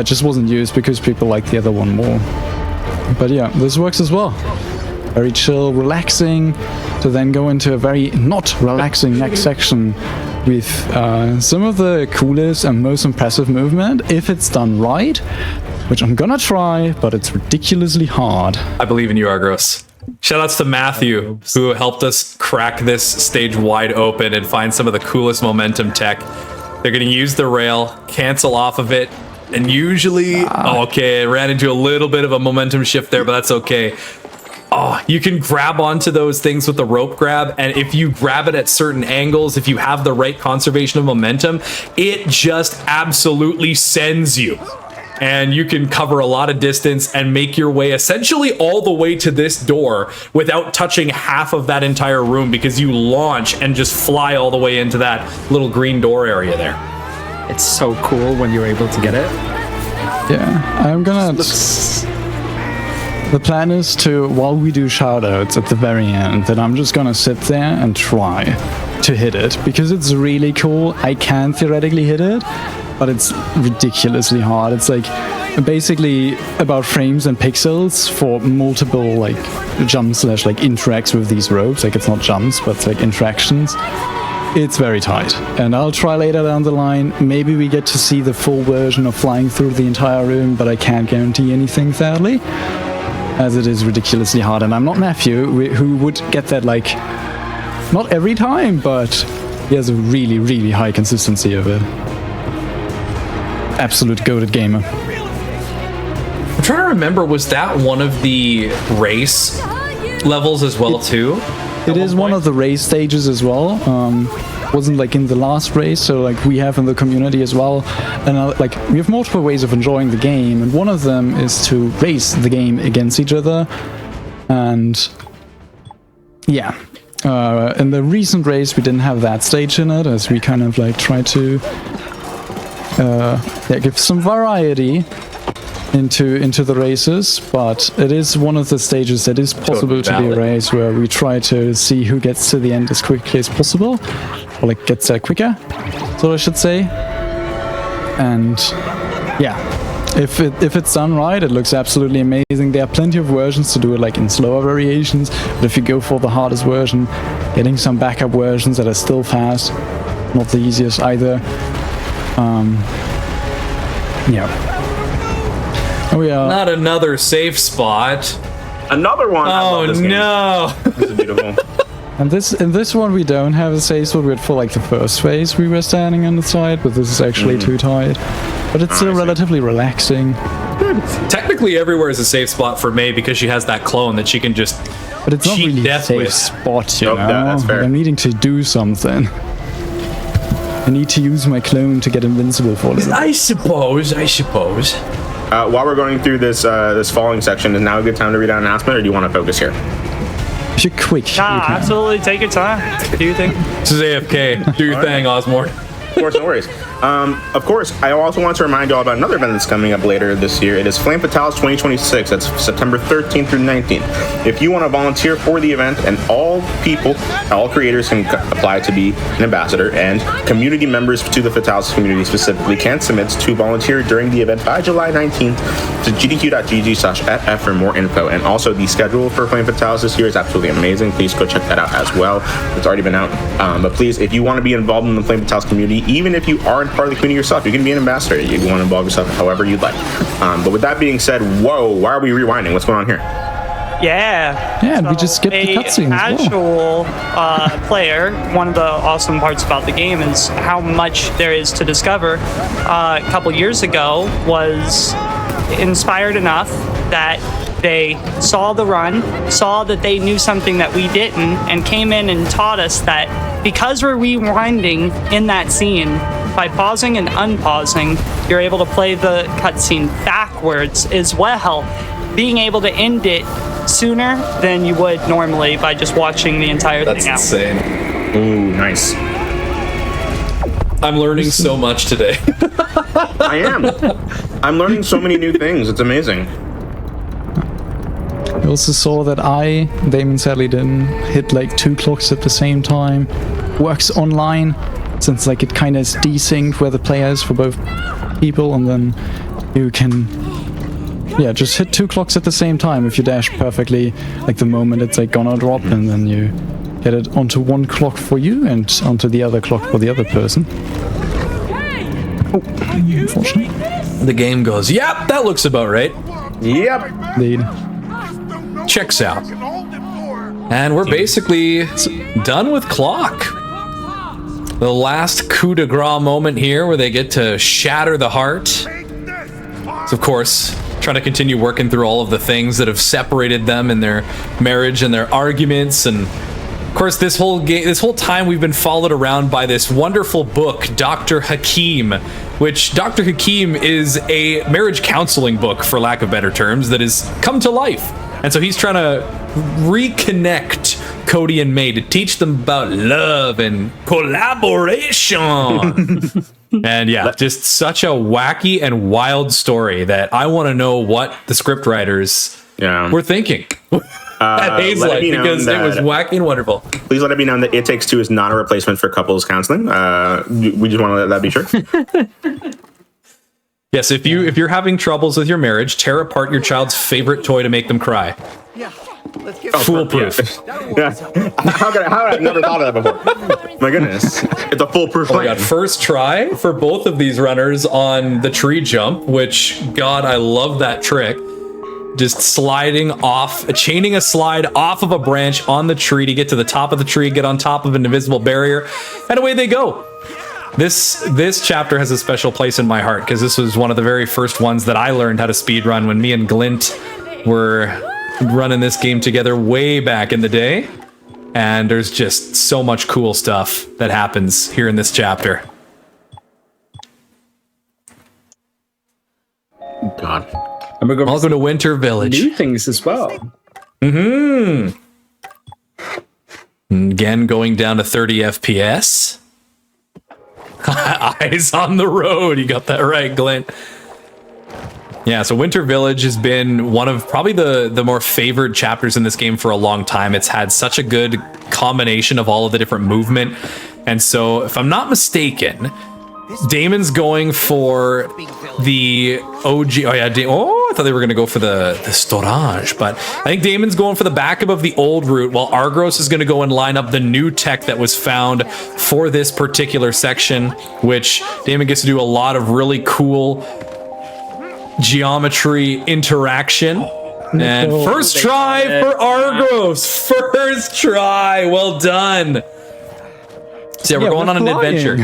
Just wasn't used because people like the other one more. But yeah, this works as well. Very chill, relaxing, to then go into a very not relaxing next section with some of the coolest and most impressive movement, if it's done right, which I'm gonna try, but it's ridiculously hard. I believe in you, Argos. Shoutouts to Matthew, who helped us crack this stage wide open and find some of the coolest momentum tech. They're going to use the rail, cancel off of it, and usually... Oh, okay, I ran into a little bit of a momentum shift there, but that's okay. Oh, you can grab onto those things with the rope grab, and if you grab it at certain angles, if you have the right conservation of momentum, it just absolutely sends you. And you can cover a lot of distance and make your way essentially all the way to this door without touching half of that entire room, because you launch and just fly all the way into that little green door area there. It's so cool when you're able to get it. Yeah, I'm gonna... The plan is to, while we do shoutouts at the very end, that I'm just gonna sit there and try to hit it, because it's really cool. I can theoretically hit it, but it's ridiculously hard. It's like basically about frames and pixels for multiple like jumps / like interacts with these ropes. Like it's not jumps, but it's like interactions. It's very tight, and I'll try later down the line. Maybe we get to see the full version of flying through the entire room, but I can't guarantee anything, sadly, as it is ridiculously hard. And I'm not Matthew, who would get that like not every time, but he has a really, really high consistency of it. Absolute goated gamer. I'm trying to remember, was that one of the race levels as well too? It is one of the race stages as well. Wasn't like in the last race, so like we have in the community as well. And like we have multiple ways of enjoying the game, and one of them is to race the game against each other. And yeah, in the recent race we didn't have that stage in it, as we kind of like try to give some variety into the races, but it is one of the stages that is possible to be a race where we try to see who gets to the end as quickly as possible, or like gets there quicker, so I should say. And yeah, if it's done right, it looks absolutely amazing. There are plenty of versions to do it like in slower variations, but if you go for the hardest version, getting some backup versions that are still fast, not the easiest either. Yeah. Oh yeah. Not another safe spot. Another one. I Oh love this game. no. This is beautiful. And in this one we don't have a safe spot. We had for like the first phase we were standing on the side, but this is actually too tight. But it's still relatively relaxing. Technically everywhere is a safe spot for May because she has that clone that she can just But it's not cheat really a death safe with. spot, you Nope, know? that's fair. I'm needing to do something. I need to use my clone to get invincible for a little. I suppose. While we're going through this this falling section, is now a good time to read out an announcement, or do you want to focus here? If you're quick, you Nah, can. absolutely. Take your time. Do you think? This is AFK. Do your thing, Osmore. Of course, no worries. Of course, I also want to remind you all about another event that's coming up later this year. It is Flame Fatales 2026. That's September 13th through 19th. If you want to volunteer for the event, and all creators can apply to be an ambassador, and community members to the Fatales community specifically can submit to volunteer during the event by July 19th to gdq.gg/ff for more info. And also, the schedule for Flame Fatales this year is absolutely amazing. Please go check that out as well. It's already been out. But please, if you want to be involved in the Flame Fatales community, even if you are part of the community yourself. You can be an ambassador. You want to involve yourself however you'd like. But with that being said, whoa, why are we rewinding? What's going on here? Yeah. Yeah, and we just skipped the cutscenes. Casual player, one of the awesome parts about the game is how much there is to discover. A couple years ago was inspired enough that they saw the run, saw that they knew something that we didn't, and came in and taught us that because we're rewinding in that scene, by pausing and unpausing, you're able to play the cutscene backwards as well, being able to end it sooner than you would normally by just watching the entire thing out. That's insane. Ooh, nice. I'm learning so much today. I am. I'm learning so many new things. It's amazing. We also saw that Damon sadly didn't hit like 2 clocks at the same time. Works online, since like it kind of is desynced where the player is for both people, and then you can just hit 2 clocks at the same time if you dash perfectly, like the moment it's like gonna drop, and then you get it onto 1 clock for you and onto the other clock for the other person. Oh, unfortunately. The game goes, yep, that looks about right. Yep. Indeed. Checks out. And we're basically done with clock. The last coup de grace moment here where they get to shatter the heart. So of course, trying to continue working through all of the things that have separated them in their marriage and their arguments. And of course, this whole time we've been followed around by this wonderful book, Dr. Hakim, which Dr. Hakim is a marriage counseling book, for lack of better terms, that has come to life. And so he's trying to reconnect Cody and May to teach them about love and collaboration. And yeah, just such a wacky and wild story that I want to know what the scriptwriters were thinking at Hazelight, because it was wacky and wonderful. Please let it be known that It Takes Two is not a replacement for couples counseling. We just want to let that be sure. Yes, if you're having troubles with your marriage, tear apart your child's favorite toy to make them cry. Yeah. Let's get Foolproof. Yeah. How have I never thought of that before? My goodness. It's a foolproof Oh my plan. god, first try for both of these runners on the tree jump, which, God, I love that trick. Just sliding off, chaining a slide off of a branch on the tree to get to the top of the tree, get on top of an invisible barrier, and away they go. This chapter has a special place in my heart because this was one of the very first ones that I learned how to speedrun when me and Glint were running this game together way back in the day. And there's just so much cool stuff that happens here in this chapter. God. And we're going Welcome to Winter Village. new things as well. Again, going down to 30 FPS. Eyes on the road. You got that right, Glint. Yeah, so Winter Village has been one of probably the more favored chapters in this game for a long time. It's had such a good combination of all of the different movement. And so, if I'm not mistaken, Damon's going for the OG. Oh, yeah. I thought they were going to go for the storage. But I think Damon's going for the backup of the old route, while Argos is going to go and line up the new tech that was found for this particular section, which Damon gets to do a lot of really cool geometry interaction. And first try for Argos. First try. Well done. So yeah, we're going on an adventure.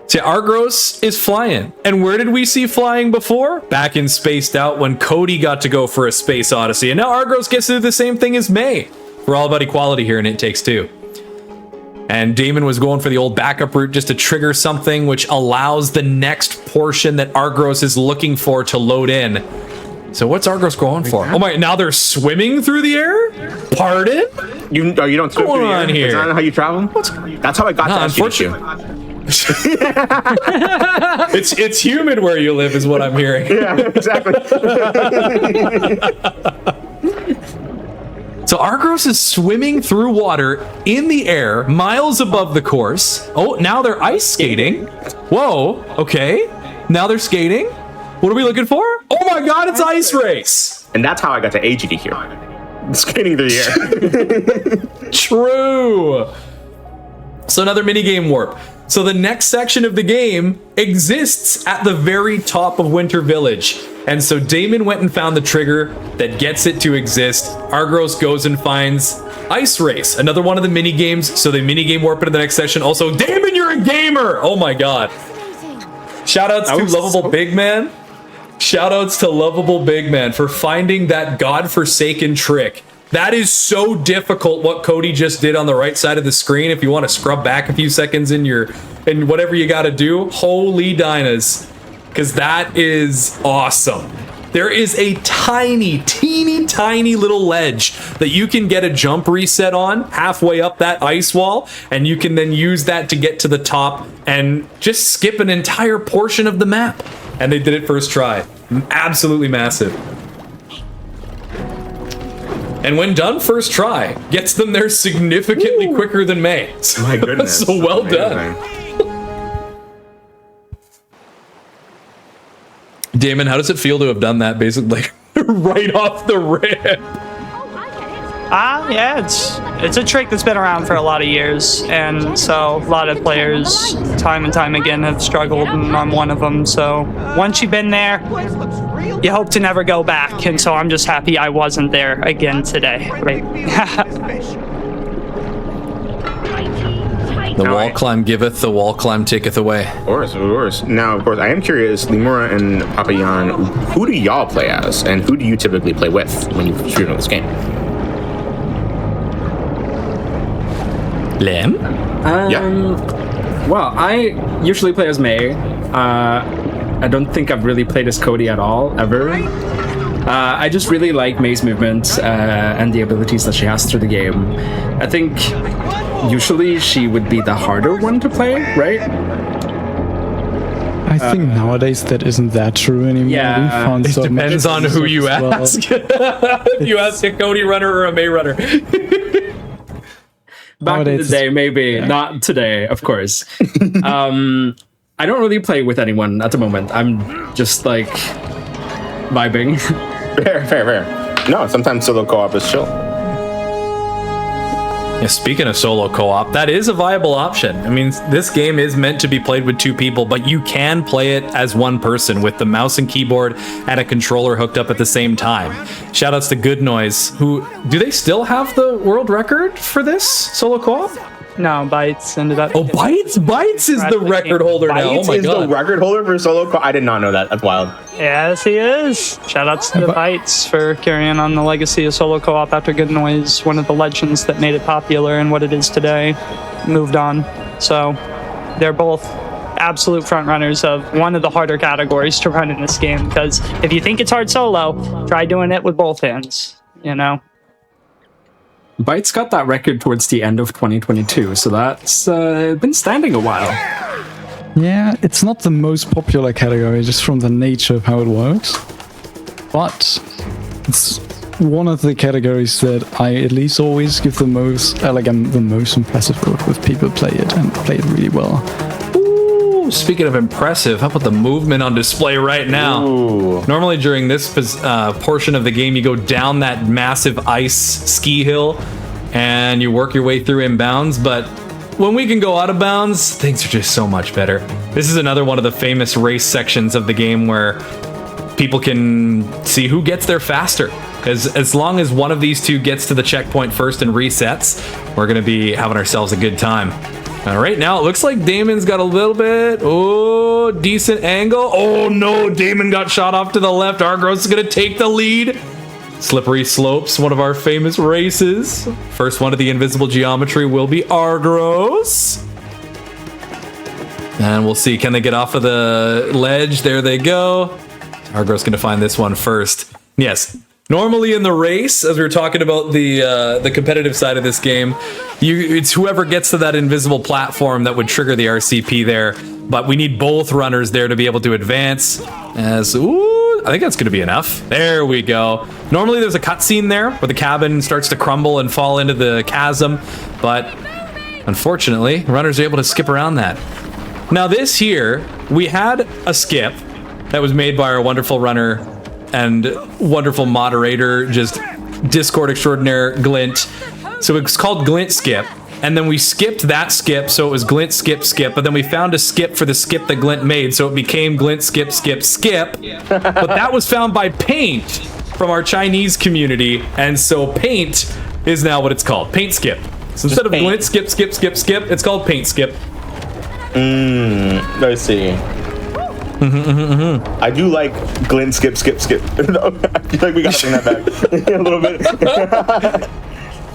See, Argos is flying. And where did we see flying before? Back in Spaced Out when Cody got to go for a space odyssey. And now Argos gets to do the same thing as May. We're all about equality here, and It Takes Two. And Damon was going for the old backup route just to trigger something which allows the next portion that Argos is looking for to load in. So what's Argos going for? Oh my, now they're swimming through the air? Pardon? You don't swim Going through the on air? here? Is that not how you travel? That's how I got to Unfortunately. It's humid where you live is what I'm hearing. Yeah, exactly. So Argos is swimming through water in the air, miles above the course. Oh, now they're ice skating. Whoa, okay. Now they're skating. What are we looking for? Oh my god, it's ice race. And that's how I got to AGDQ. Skating through the air. True. So another minigame warp. So the next section of the game exists at the very top of Winter Village. And so Damon went and found the trigger that gets it to exist. Argros goes and finds Ice Race, another one of the mini games. So they minigame warp into the next session. Also, Damon, you're a gamer! Oh my god. Shoutouts to Lovable Big Man. Shoutouts to Lovable Big Man for finding that godforsaken trick. That is so difficult what Cody just did on the right side of the screen. If you want to scrub back a few seconds in whatever you got to do, holy dinas. Because that is awesome. There is a teeny tiny little ledge that you can get a jump reset on halfway up that ice wall, and you can then use that to get to the top and just skip an entire portion of the map. And they did it first try. Absolutely massive. And when done first try, gets them there significantly quicker than May. My goodness. So well done. Damon, how does it feel to have done that basically right off the rip? Yeah, it's a trick that's been around for a lot of years, and so a lot of players, time and time again, have struggled, and I'm one of them. So once you've been there, you hope to never go back, and so I'm just happy I wasn't there again today. Right? The wall climb giveth, the wall climb taketh away. Of course. Now, of course, I am curious, Limura and Papayan, who do y'all play as, and who do you typically play with when you stream on this game? Lim? Well, I usually play as May. I don't think I've really played as Cody at all, ever. I just really like May's movements and the abilities that she has through the game. I think usually she would be the harder one to play, right? I think nowadays that isn't that true anymore. Yeah, We found It so depends much on who you as well. ask. If you ask a Cody runner or a May runner. Back in the Nowadays, day, maybe. Not today, of course. I don't really play with anyone at the moment. I'm just like vibing. Fair. No, sometimes solo co-op is chill. Yeah, speaking of solo co-op, that is a viable option. I mean, this game is meant to be played with two people, but you can play it as one person with the mouse and keyboard and a controller hooked up at the same time. Shoutouts to Good Noise, who, do they still have the world record for this solo co-op? No, Bites ended up. Oh, Bites is the record holder now. Oh Bites my is the god. record holder for solo co-op. I did not know that. That's wild. Yes, he is. Shoutouts to the Bites for carrying on the legacy of solo co-op after Good Noise, one of the legends that made it popular and what it is today, moved on. So they're both absolute front runners of one of the harder categories to run in this game, because if you think it's hard solo, try doing it with both hands, you know? Bytes got that record towards the end of 2022, so that's been standing a while. Yeah, it's not the most popular category just from the nature of how it works. But it's one of the categories that I at least always give the most, the most impressive vote with people play it and play it really well. Ooh, speaking of impressive, how about the movement on display right now? Ooh. Normally during this portion of the game, you go down that massive ice ski hill and you work your way through inbounds, but when we can go out of bounds, things are just so much better. This is another one of the famous race sections of the game where people can see who gets there faster. Because as long as one of these two gets to the checkpoint first and resets, we're going to be having ourselves a good time. Right now, it looks like Damon's got a little bit. Oh, decent angle. Oh no, Damon got shot off to the left. Argros is going to take the lead. Slippery Slopes, one of our famous races. First one of the invisible geometry will be Argros. And we'll see, can they get off of the ledge? There they go. Argros going to find this one first. Yes. Normally in the race, as we were talking about the competitive side of this game, it's whoever gets to that invisible platform that would trigger the RCP there. But we need both runners there to be able to advance. I think that's going to be enough. There we go. Normally there's a cutscene there where the cabin starts to crumble and fall into the chasm. But unfortunately, runners are able to skip around that. Now this here, we had a skip that was made by our wonderful runner and wonderful moderator, just Discord extraordinaire Glint. So it's called Glint Skip. and then we skipped that skip, so it was glint, skip, skip, but then we found a skip for the skip that glint made, so it became glint, skip, skip, skip. But that was found by Paint from our Chinese community, and so Paint is now what it's called, Paint Skip. So instead of glint, skip, skip, skip, skip, it's called Paint Skip. I see. I do like glint, skip, skip, skip. I feel like we gotta bring that back a little bit.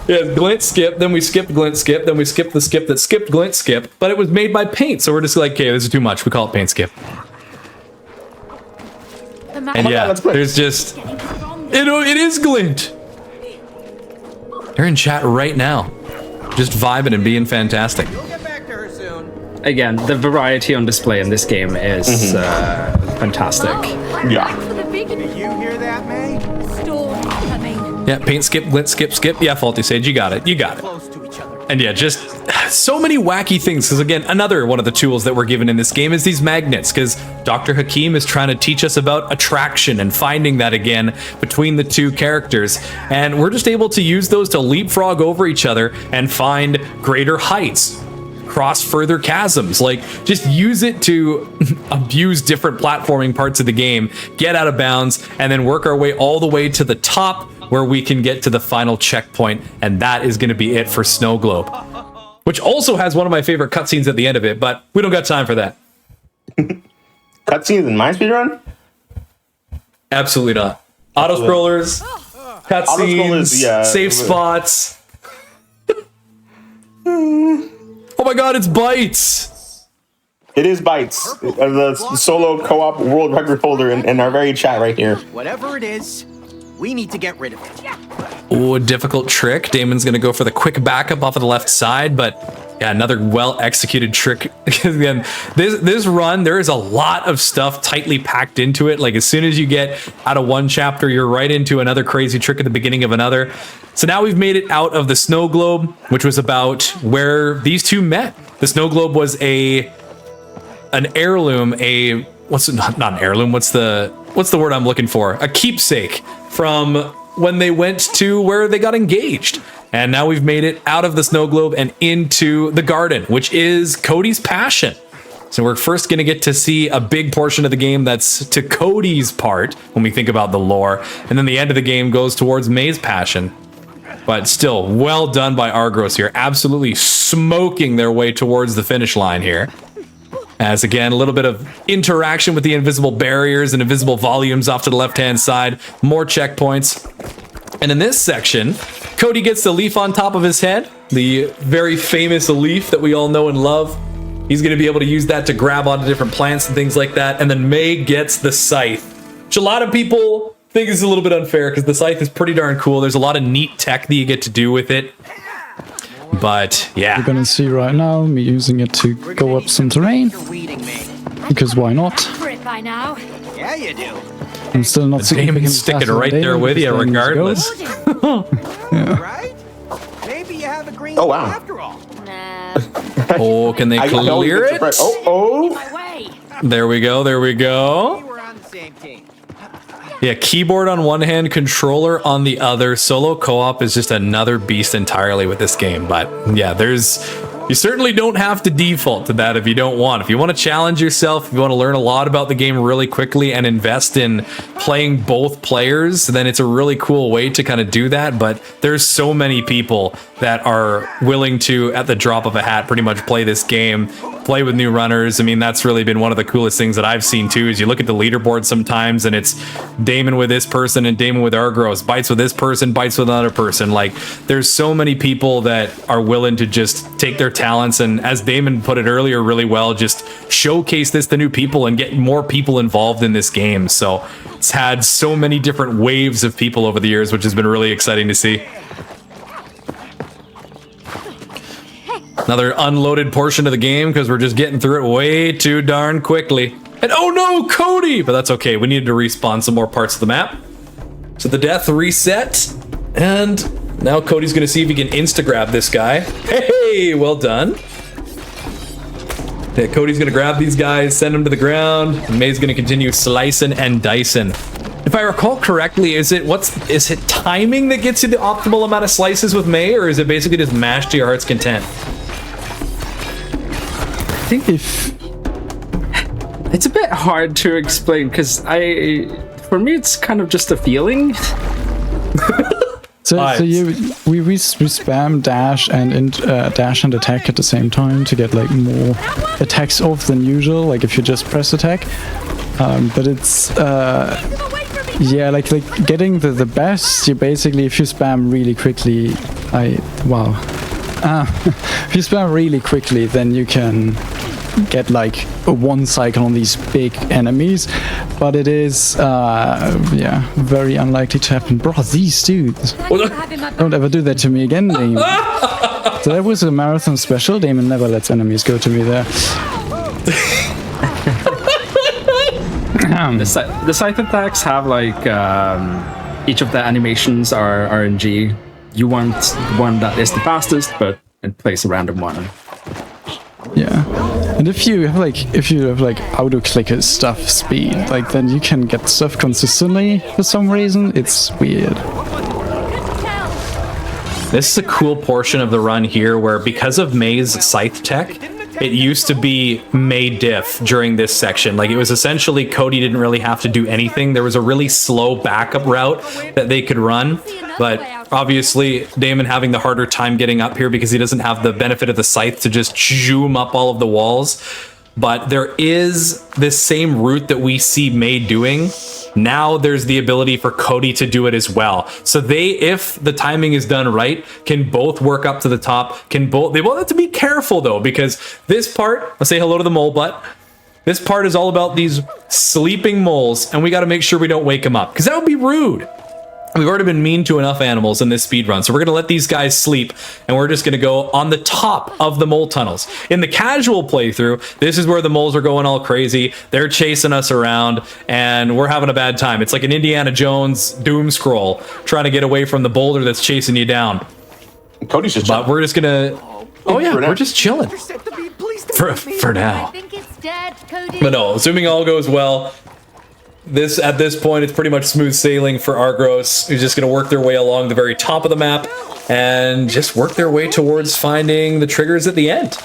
Yeah, glint, skip, then we skipped glint, skip, then we skipped the skip that skipped glint, skip, but it was made by Paint, so we're just like, okay, this is too much. We call it Paint Skip. And yeah, there's just, it is glint. They're in chat right now, just vibing and being fantastic. Again, the variety on display in this game is fantastic. Yeah. Did you hear that, May? Storm coming. Yeah, Paint Skip, glint, skip, skip. Yeah, Faulty Sage, you got it. You got it. Close to each other. And yeah, just so many wacky things. Because again, another one of the tools that we're given in this game is these magnets. Because Dr. Hakim is trying to teach us about attraction and finding that again between the two characters. And we're just able to use those to leapfrog over each other and find greater heights, cross further chasms. Like, just use it to abuse different platforming parts of the game, get out of bounds, and then work our way all the way to the top where we can get to the final checkpoint, and that is going to be it for Snow Globe, which also has one of my favorite cutscenes at the end of it, but we don't got time for that. Cutscenes in my speedrun? Absolutely not. Auto scrollers, cutscenes, yeah. safe spots. Oh my god, it's Bites! It is Bites, the solo co-op world record holder in our very chat right here. Whatever it is, we need to get rid of it. Oh, a difficult trick. Damon's gonna go for the quick backup off of the left side, but yeah, another well-executed trick. Again, this run, there is a lot of stuff tightly packed into it. Like, as soon as you get out of one chapter, you're right into another crazy trick at the beginning of another. So now we've made it out of the Snow Globe, which was about where these two met. The Snow Globe was an heirloom, not an heirloom, what's the word I'm looking for? A keepsake from when they went to where they got engaged. And now we've made it out of the Snow Globe and into the garden, which is Cody's passion. So we're first going to get to see a big portion of the game that's to Cody's part when we think about the lore. And then the end of the game goes towards May's passion. But still, well done by Argos here. Absolutely smoking their way towards the finish line here. As again, a little bit of interaction with the invisible barriers and invisible volumes off to the left-hand side. More checkpoints. And in this section, Cody gets the leaf on top of his head. The very famous leaf that we all know and love. He's going to be able to use that to grab onto different plants and things like that. And then May gets the scythe, which a lot of people think is a little bit unfair because the scythe is pretty darn cool. There's a lot of neat tech that you get to do with it. But yeah, You're gonna see right now me using it to go up some terrain, You're weeding me. because why not? For it by now. Yeah, you do. I'm still not Damon's sticking right there with you regardless. Right? Maybe you have a green Oh, wow. after all. Nah. Oh, can they clear it? Oh, My way. There we go. There we go. We're on the same team. Yeah, keyboard on one hand, controller on the other. Solo co-op is just another beast entirely with this game. But yeah, you certainly don't have to default to that if you don't want. If you want to challenge yourself, if you want to learn a lot about the game really quickly and invest in playing both players, then it's a really cool way to kind of do that. But there's so many people that are willing to, at the drop of a hat, pretty much play this game, play with new runners. I mean, that's really been one of the coolest things that I've seen too, is you look at the leaderboard sometimes and it's Damon with this person and Damon with Argros, Bites with this person, Bites with another person. Like, there's so many people that are willing to just take their talents and, as Damon put it earlier really well, just showcase this to new people and get more people involved in this game. So it's had so many different waves of people over the years, which has been really exciting to see. Another unloaded portion of the game because we're just getting through it way too darn quickly. And oh no, Cody! But that's okay, we needed to respawn some more parts of the map. So the death reset, and now Cody's gonna see if he can insta-grab this guy. Hey, well done. Yeah, Cody's gonna grab these guys, send them to the ground, and May's gonna continue slicing and dicing. If I recall correctly, is it timing that gets you the optimal amount of slices with May, or is it basically just mash to your heart's content? I think it's a bit hard to explain because for me it's kind of just a feeling. So we spam dash and attack at the same time to get like more attacks off than usual. Like if you just press attack, but it's yeah, like getting the best. You basically, if you spam really quickly, if you spam really quickly, then you can get like a one cycle on these big enemies, but it is very unlikely to happen. Bro, these dudes, don't ever do that to me again, Damon. So that was a marathon special. Damon never lets enemies go to me there. The scythe attacks have like each of the animations are RNG. You want one that is the fastest, but it plays a random one. Yeah, and if you have like auto clicker stuff speed, like then you can get stuff consistently for some reason. It's weird. This is a cool portion of the run here where because of May's scythe tech, it used to be May diff during this section. Like it was essentially Cody didn't really have to do anything. There was a really slow backup route that they could run, but obviously Damon having the harder time getting up here because he doesn't have the benefit of the scythe to just zoom up all of the walls. But there is this same route that we see May doing. Now there's the ability for Cody to do it as well. So they, if the timing is done right, can both work up to the top. They both have to be careful though, because this part, let's say hello to the mole butt. This part is all about these sleeping moles, and we got to make sure we don't wake them up, because that would be rude. We've already been mean to enough animals in this speed run, so we're going to let these guys sleep, and we're just going to go on the top of the mole tunnels. In the casual playthrough, this is where the moles are going all crazy. They're chasing us around, and we're having a bad time. It's like an Indiana Jones doom scroll, trying to get away from the boulder that's chasing you down. Cody's just But we're just going to... Oh yeah, we're just chilling. For now. I think it's dead, Cody. But no, assuming all goes well, at this point, it's pretty much smooth sailing for Argos, who's just going to work their way along the very top of the map and just work their way towards finding the triggers at the end.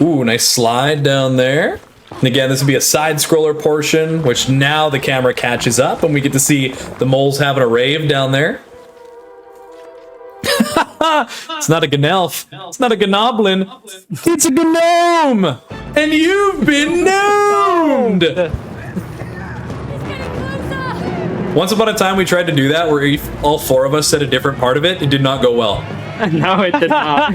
Ooh, nice slide down there. And again, this will be a side scroller portion, which now the camera catches up and we get to see the moles having a rave down there. It's not a Gnelf. It's not a Gnoblin. It's a Gnome! And you've been gnomed! Once upon a time, we tried to do that where all four of us said a different part of it. It did not go well. No, it did not.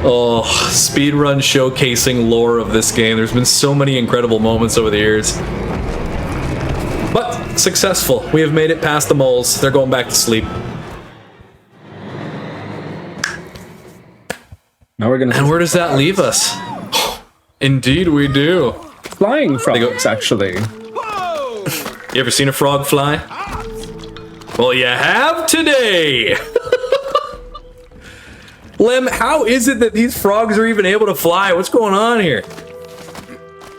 Oh, speedrun showcasing lore of this game. There's been so many incredible moments over the years. But successful. We have made it past the moles. They're going back to sleep. Now we're gonna. And where does that leave us? Indeed, we do. Flying frogs, actually. You ever seen a frog fly? Well, you have today. Lem, how is it that these frogs are even able to fly? What's going on here?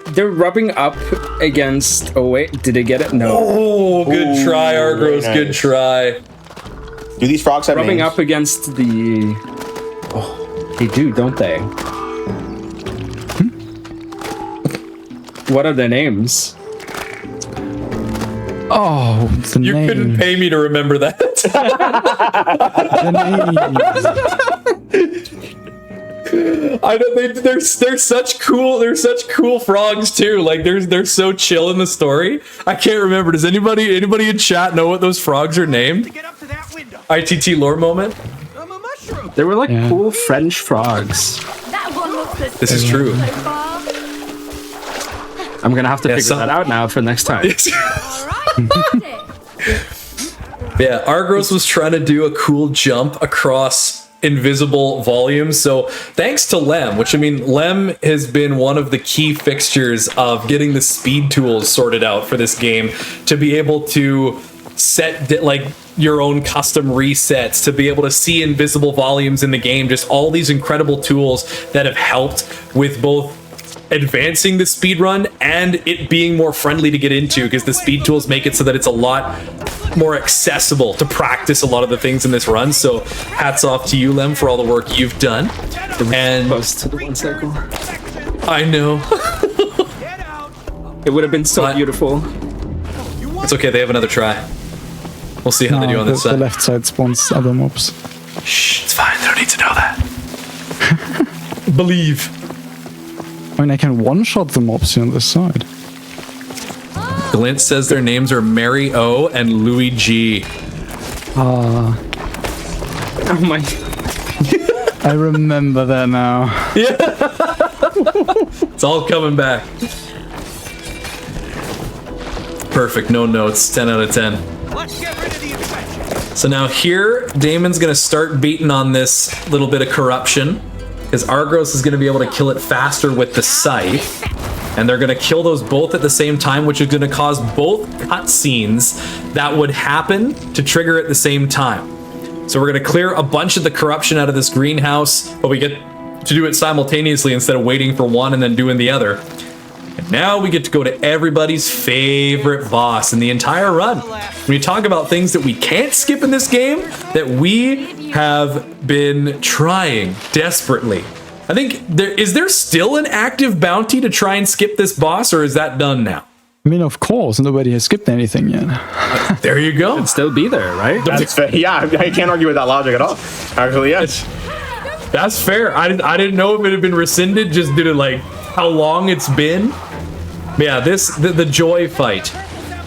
They're rubbing up against... Oh, wait. Did they get it? No. Oh, good try, Argos. Nice. Good try. Do these frogs have Rubbing names? up against the... Oh, they do, don't they? What are their names? Oh, the You name. couldn't pay me to remember that. The name. I know they're such cool frogs too. Like they're so chill in the story. I can't remember. Does anybody in chat know what those frogs are named? Get up to that window. ITT lore moment. I'm a mushroom. They were like Yeah. cool French frogs. That one looks the This is true. so far. I'm gonna have to figure some- that out now for next time. All right, got it. Yeah, Argos was trying to do a cool jump across invisible volumes. So thanks to Lem, which I mean, Lem has been one of the key fixtures of getting the speed tools sorted out for this game to be able to set like your own custom resets, to be able to see invisible volumes in the game, just all these incredible tools that have helped with both advancing the speed run and it being more friendly to get into, because the speed tools make it so that it's a lot more accessible to practice a lot of the things in this run. So hats off to you, Lem, for all the work you've done. And Close to the 1 cycle. I know. It would have been so But- beautiful. It's okay, they have another try. We'll see how they do on the, this the side. left side spawns other mobs. Shh, it's fine. They don't need to know that. Believe. I mean, I can one-shot the mobs here on this side. Glint says their names are Mary O and Louis G. Oh my. I remember that now. It's all coming back. Perfect, no notes, 10 out of 10. Let's get rid of the infection. So now here, Damon's gonna start beating on this little bit of corruption, because Argos is gonna be able to kill it faster with the scythe, and they're gonna kill those both at the same time, which is gonna cause both cutscenes that would happen to trigger at the same time. So we're gonna clear a bunch of the corruption out of this greenhouse, but we get to do it simultaneously instead of waiting for one and then doing the other. And now we get to go to everybody's favorite boss in the entire run. When you talk about things that we can't skip in this game, that we have been trying desperately. I think is there still an active bounty to try and skip this boss, or is that done now? I mean, of course, nobody has skipped anything yet. There you go. Still be there, right? That's fair. Yeah, I can't argue with that logic at all. Actually, yes. That's fair. I didn't know if it had been rescinded just due to like how long it's been. But yeah, the joy fight.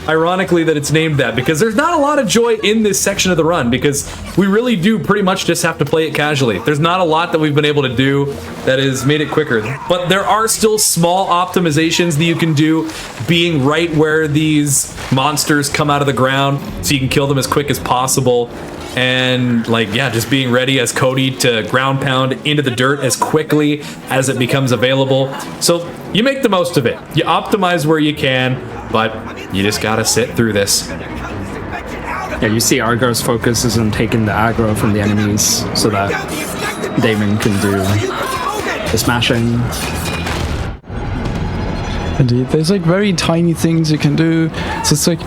Ironically that it's named that, because there's not a lot of joy in this section of the run, because we really do pretty much just have to play it casually. There's not a lot that we've been able to do that has made it quicker, but there are still small optimizations that you can do, being right where these monsters come out of the ground so you can kill them as quick as possible. And like, yeah, just being ready as Cody to ground pound into the dirt as quickly as it becomes available. So you make the most of it. You optimize where you can, but you just gotta sit through this. Yeah, you see Argo's focus is on taking the aggro from the enemies so that Damon can do the smashing. Indeed, there's like very tiny things you can do. So it's like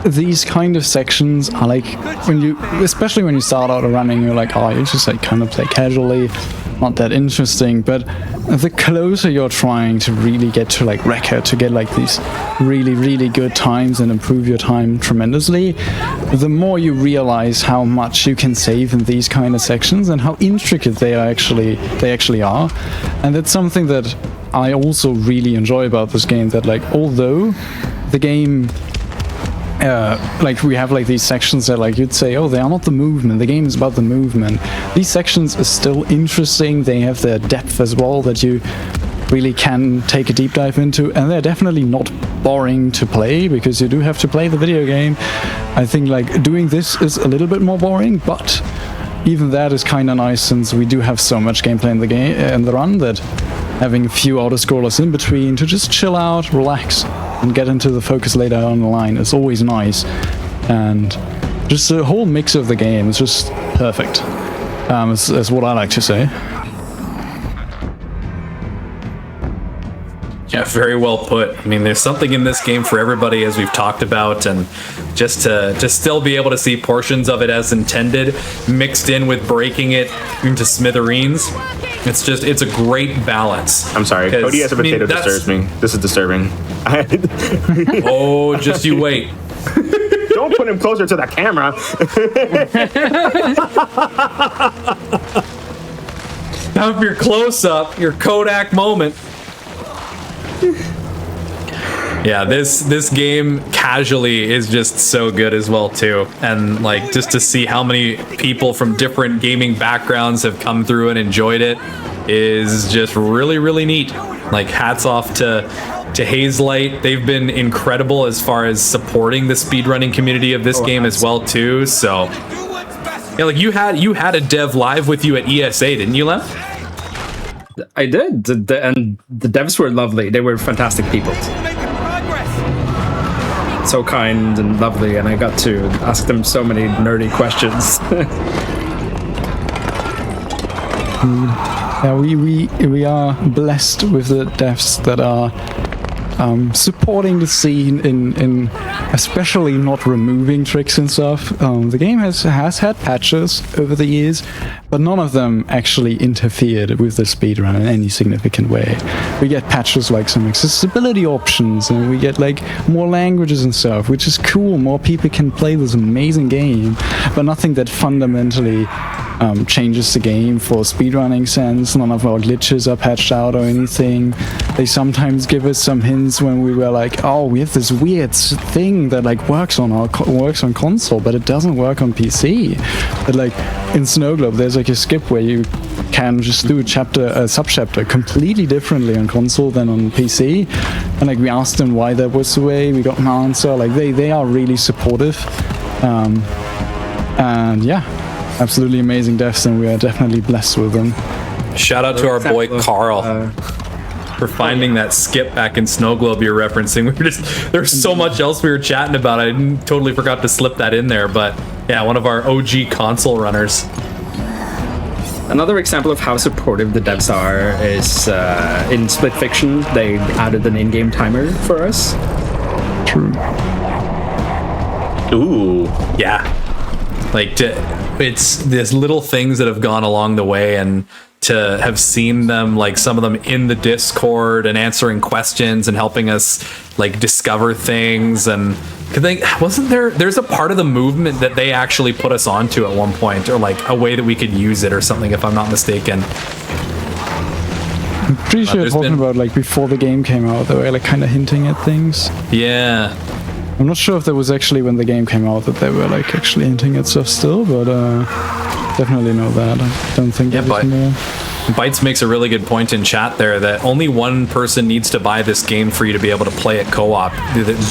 these kind of sections are like when you, especially when you start out running, you're like, oh, you just like kind of play casually, not that interesting. But the closer you're trying to really get to like record, to get like these really, really good times and improve your time tremendously, the more you realize how much you can save in these kind of sections and how intricate they actually are. And that's something that I also really enjoy about this game, that like although the game like we have like these sections that like you'd say, oh, they are not the movement, the game is about the movement, these sections are still interesting, they have their depth as well that you really can take a deep dive into, and they're definitely not boring to play because you do have to play the video game. I think like doing this is a little bit more boring, but even that is kind of nice since we do have so much gameplay in the game in the run, that having a few auto-scrollers in between to just chill out, relax, and get into the focus later on the line is always nice. And just the whole mix of the game is just perfect, is what I like to say. Yeah, very well put. I mean, there's something in this game for everybody, as we've talked about, and just to still be able to see portions of it as intended, mixed in with breaking it into smithereens. It's a great balance. I'm sorry, Cody as a potato disturbs me. This is disturbing. Oh, just you wait. Don't put him closer to the camera. Now, if you're close up, your Kodak moment. Yeah, this game casually is just so good as well too, and like just to see how many people from different gaming backgrounds have come through and enjoyed it is just really, really neat. Like hats off to Hazelight. They've been incredible as far as supporting the speedrunning community of this game as well too. So yeah, like you had a dev live with you at ESA, didn't you, Lem? I did, and the devs were lovely. They were fantastic people. So kind and lovely, and I got to ask them so many nerdy questions. Yeah, we are blessed with the devs that are supporting the scene in especially not removing tricks and stuff. The game has had patches over the years, but none of them actually interfered with the speedrun in any significant way. We get patches like some accessibility options, and we get like more languages and stuff, which is cool. More people can play this amazing game, but nothing that fundamentally changes the game for speedrunning sense. None of our glitches are patched out or anything. They sometimes give us some hints when we were like, oh, we have this weird thing that like works on console, but it doesn't work on PC. But like in Snow Globe, there's like a skip where you can just do a subchapter completely differently on console than on PC. And like we asked them why that was the way, we got an answer. Like they are really supportive. And yeah, absolutely amazing devs, and we are definitely blessed with them. Shout out to our boy Carl for finding that skip back in Snow Globe you're referencing. There's so much else we were chatting about. I totally forgot to slip that in there, but yeah, one of our OG console runners. Another example of how supportive the devs are is in Split Fiction, they added an in-game timer for us. True. Ooh. Yeah. Like, it's there's little things that have gone along the way, and to have seen them, like some of them in the Discord and answering questions and helping us like discover things. And there's a part of the movement that they actually put us onto at one point, or like a way that we could use it or something, if I'm not mistaken. I'm pretty sure talking about like before the game came out, they were like kind of hinting at things. Yeah. I'm not sure if that was actually when the game came out that they were like actually hinting at stuff still, but definitely know that. I don't think that was more. Bytes makes a really good point in chat there that only one person needs to buy this game for you to be able to play it co-op.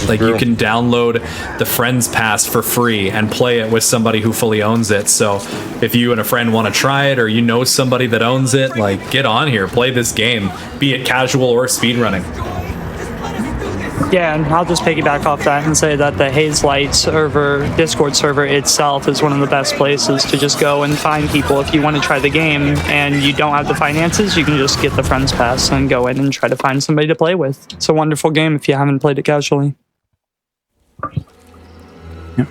Like you can download the Friends Pass for free and play it with somebody who fully owns it. So if you and a friend want to try it, or you know somebody that owns it, like get on here, play this game, be it casual or speedrunning. Yeah, and I'll just piggyback off that and say that the Haze Light server, Discord server itself, is one of the best places to just go and find people. If you want to try the game and you don't have the finances, you can just get the Friends Pass and go in and try to find somebody to play with. It's a wonderful game if you haven't played it casually. Yeah.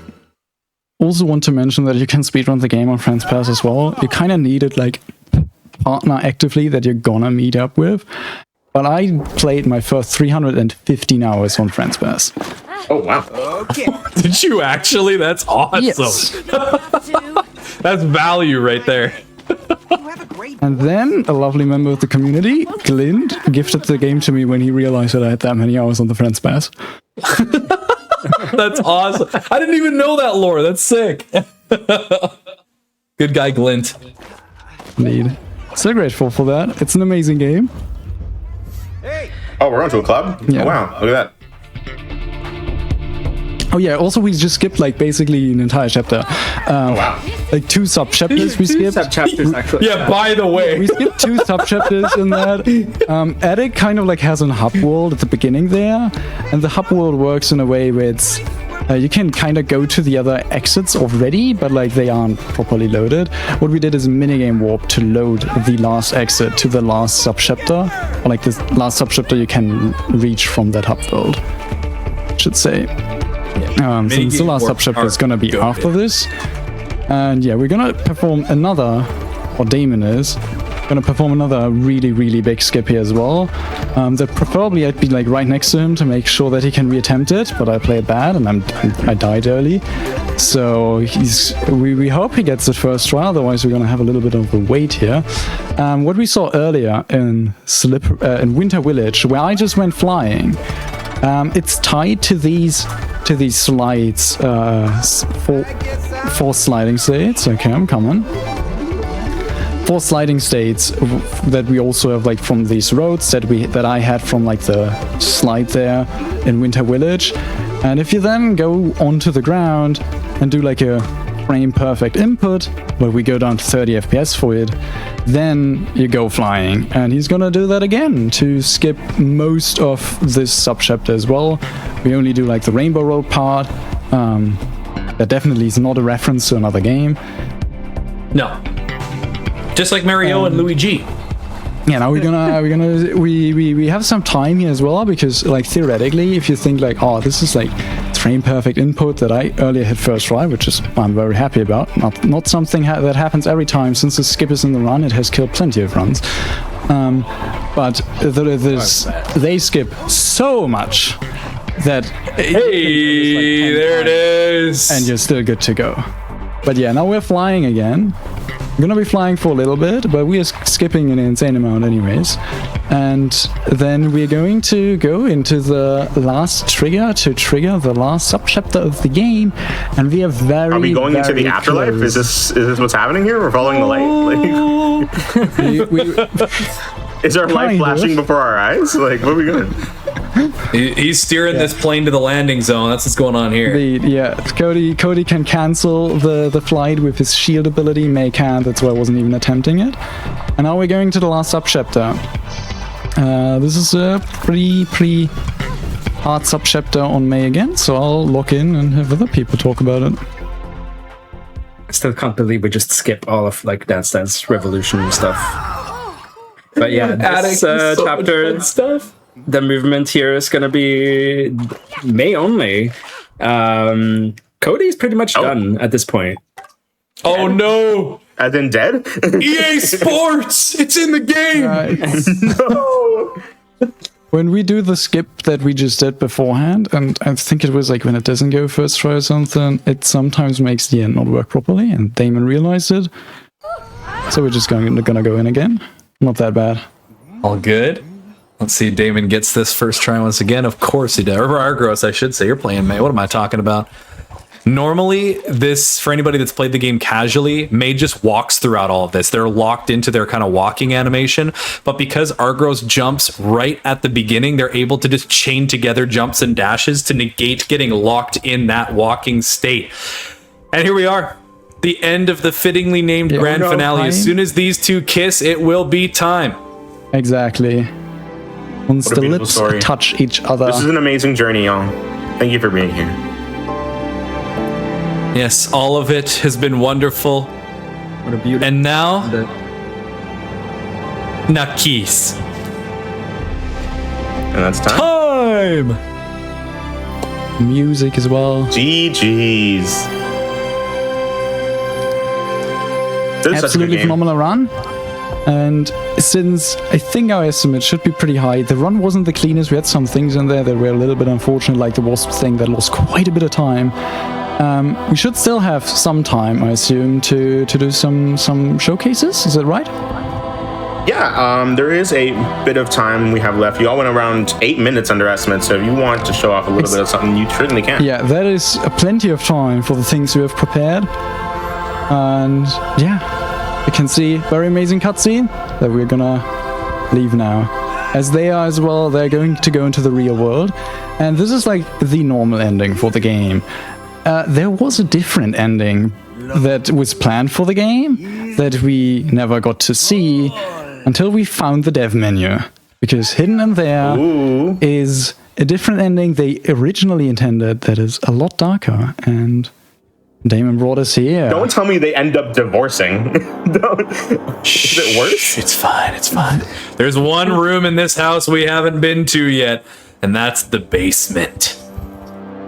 Also want to mention that you can speedrun the game on Friends Pass as well. You kind of need it like partner actively that you're gonna meet up with. But I played my first 315 hours on Friends Pass. Oh, wow. Okay. Did you actually? That's awesome. Yes. That's value right there. You have a great And then a lovely member of the community, Glint, gifted the game to me when he realized that I had that many hours on the Friends Pass. That's awesome. I didn't even know that lore. That's sick. Good guy, Glint. Indeed. So grateful for that. It's an amazing game. Oh, we're onto a club? Yeah. Oh, wow. Look at that. Oh yeah, also we just skipped like basically an entire chapter. Wow. Like two sub-chapters we skipped. Sub-chapters, actually. Yeah, by the way. We skipped two sub-chapters in that. Attic kind of like has a hub world at the beginning there, and the hub world works in a way where it's you can kind of go to the other exits already, but like they aren't properly loaded. What we did is a minigame warp to load the last exit to the last sub-chapter, or like the last sub-chapter you can reach from that hub world, I should say. Since the last sub-chapter is going to be after this. And yeah, we're going to perform another, or Damon is, going to perform another really, really big skip here as well. That preferably I'd be like right next to him to make sure that he can reattempt it, but I played bad and I died early. So we hope he gets it first try, otherwise we're going to have a little bit of a wait here. What we saw earlier in Winter Village, where I just went flying, it's tied to these slides, four sliding states. Okay, I'm coming. 4 sliding states that we also have like from these roads that I had from like the slide there in Winter Village. And if you then go onto the ground and do like a frame perfect input, where we go down to 30 FPS for it, then you go flying. And he's gonna do that again to skip most of this subchapter as well. We only do like the Rainbow Road part. That definitely is not a reference to another game. No. Just like Mario and Luigi. yeah, now we have some time here as well, because like theoretically, if you think like, oh, this is like frame perfect input that I earlier hit first try, which is I'm very happy about. Not something that happens every time. Since the skip is in the run, it has killed plenty of runs. But they skip so much that Hey, there it is. and you're still good to go. But yeah, now we're flying again. We're gonna be flying for a little bit, but we are skipping an insane amount anyways. And then we're going to go into the last trigger to trigger the last subchapter of the game, and we are very. Are we going into the very afterlife? close. Is this what's happening here? We're following the light. Like, is our light Kind of. flashing before our eyes? Like, what are we doing? He's steering this plane to the landing zone. That's what's going on here. Yeah, Cody can cancel the flight with his shield ability. May can't. That's why I wasn't even attempting it. And now we're going to the last subchapter. This is a pretty hard subchapter on May again, so I'll log in and have other people talk about it. I still can't believe we just skip all of like Dance Dance Revolution and stuff. But yeah, this chapter stuff. the movement here is gonna be May only. Cody's pretty much done at this point. Oh no! As in dead? EA Sports! It's in the game! No. When we do the skip that we just did beforehand, and I think it was like when it doesn't go first try or something, it sometimes makes the end not work properly, and Damon realized it. So we're just gonna go in again. Not that bad. All good. Let's see. Damon gets this first try once again. Of course he does. Or Argros, I should say. You're playing May. What am I talking about? Normally, this, for anybody that's played the game casually, May just walks throughout all of this. They're locked into their kind of walking animation, but because Argros jumps right at the beginning, they're able to just chain together jumps and dashes to negate getting locked in that walking state. And here we are, the end of the fittingly named grand finale. As soon as these two kiss, it will be time. Exactly. Once What a the beautiful lips story. touch each other. This is an amazing journey, y'all. Thank you for being here. Yes, all of it has been wonderful. What a beauty. And now, The- Nakis. And that's time. Time! Music as well. GG's. This is such a good Absolutely game. phenomenal run. And since I think our estimate should be pretty high, the run wasn't the cleanest. We had some things in there that were a little bit unfortunate, like the Wasp thing that lost quite a bit of time. We should still have some time, I assume, to do some showcases. Is that right? Yeah, there is a bit of time we have left. You all went around 8 minutes under estimate, so if you want to show off a little bit of something, you certainly can. Yeah, that is plenty of time for the things we have prepared. And yeah, you can see very amazing cutscene that we're gonna leave now. As they are as well, they're going to go into the real world. And this is like the normal ending for the game. There was a different ending that was planned for the game that we never got to see until we found the dev menu. Because hidden in there is a different ending they originally intended that is a lot darker. And Damon brought us here. Don't tell me they end up divorcing. Is it worse? It's fine, it's fine. There's one room in this house we haven't been to yet, and that's the basement.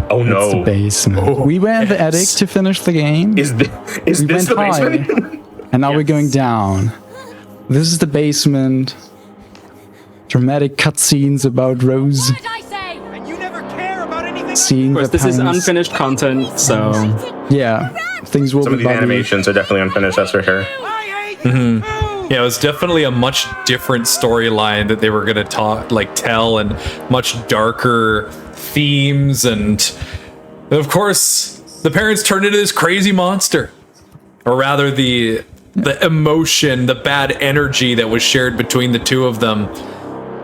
Oh It's the no. basement. We were in the attic to finish the game. Is We this went the high, basement? and now we're going down. This is the basement. Dramatic cutscenes about Rose What did I say? And you never care about anything. seeing Of course, the this is pangs. unfinished content, so Yeah, things will Some of be these buggy. animations are definitely unfinished, that's for sure. I hate you too. Yeah, it was definitely a much different storyline that they were gonna tell, and much darker themes, and of course, the parents turned into this crazy monster, or rather, the emotion, the bad energy that was shared between the two of them,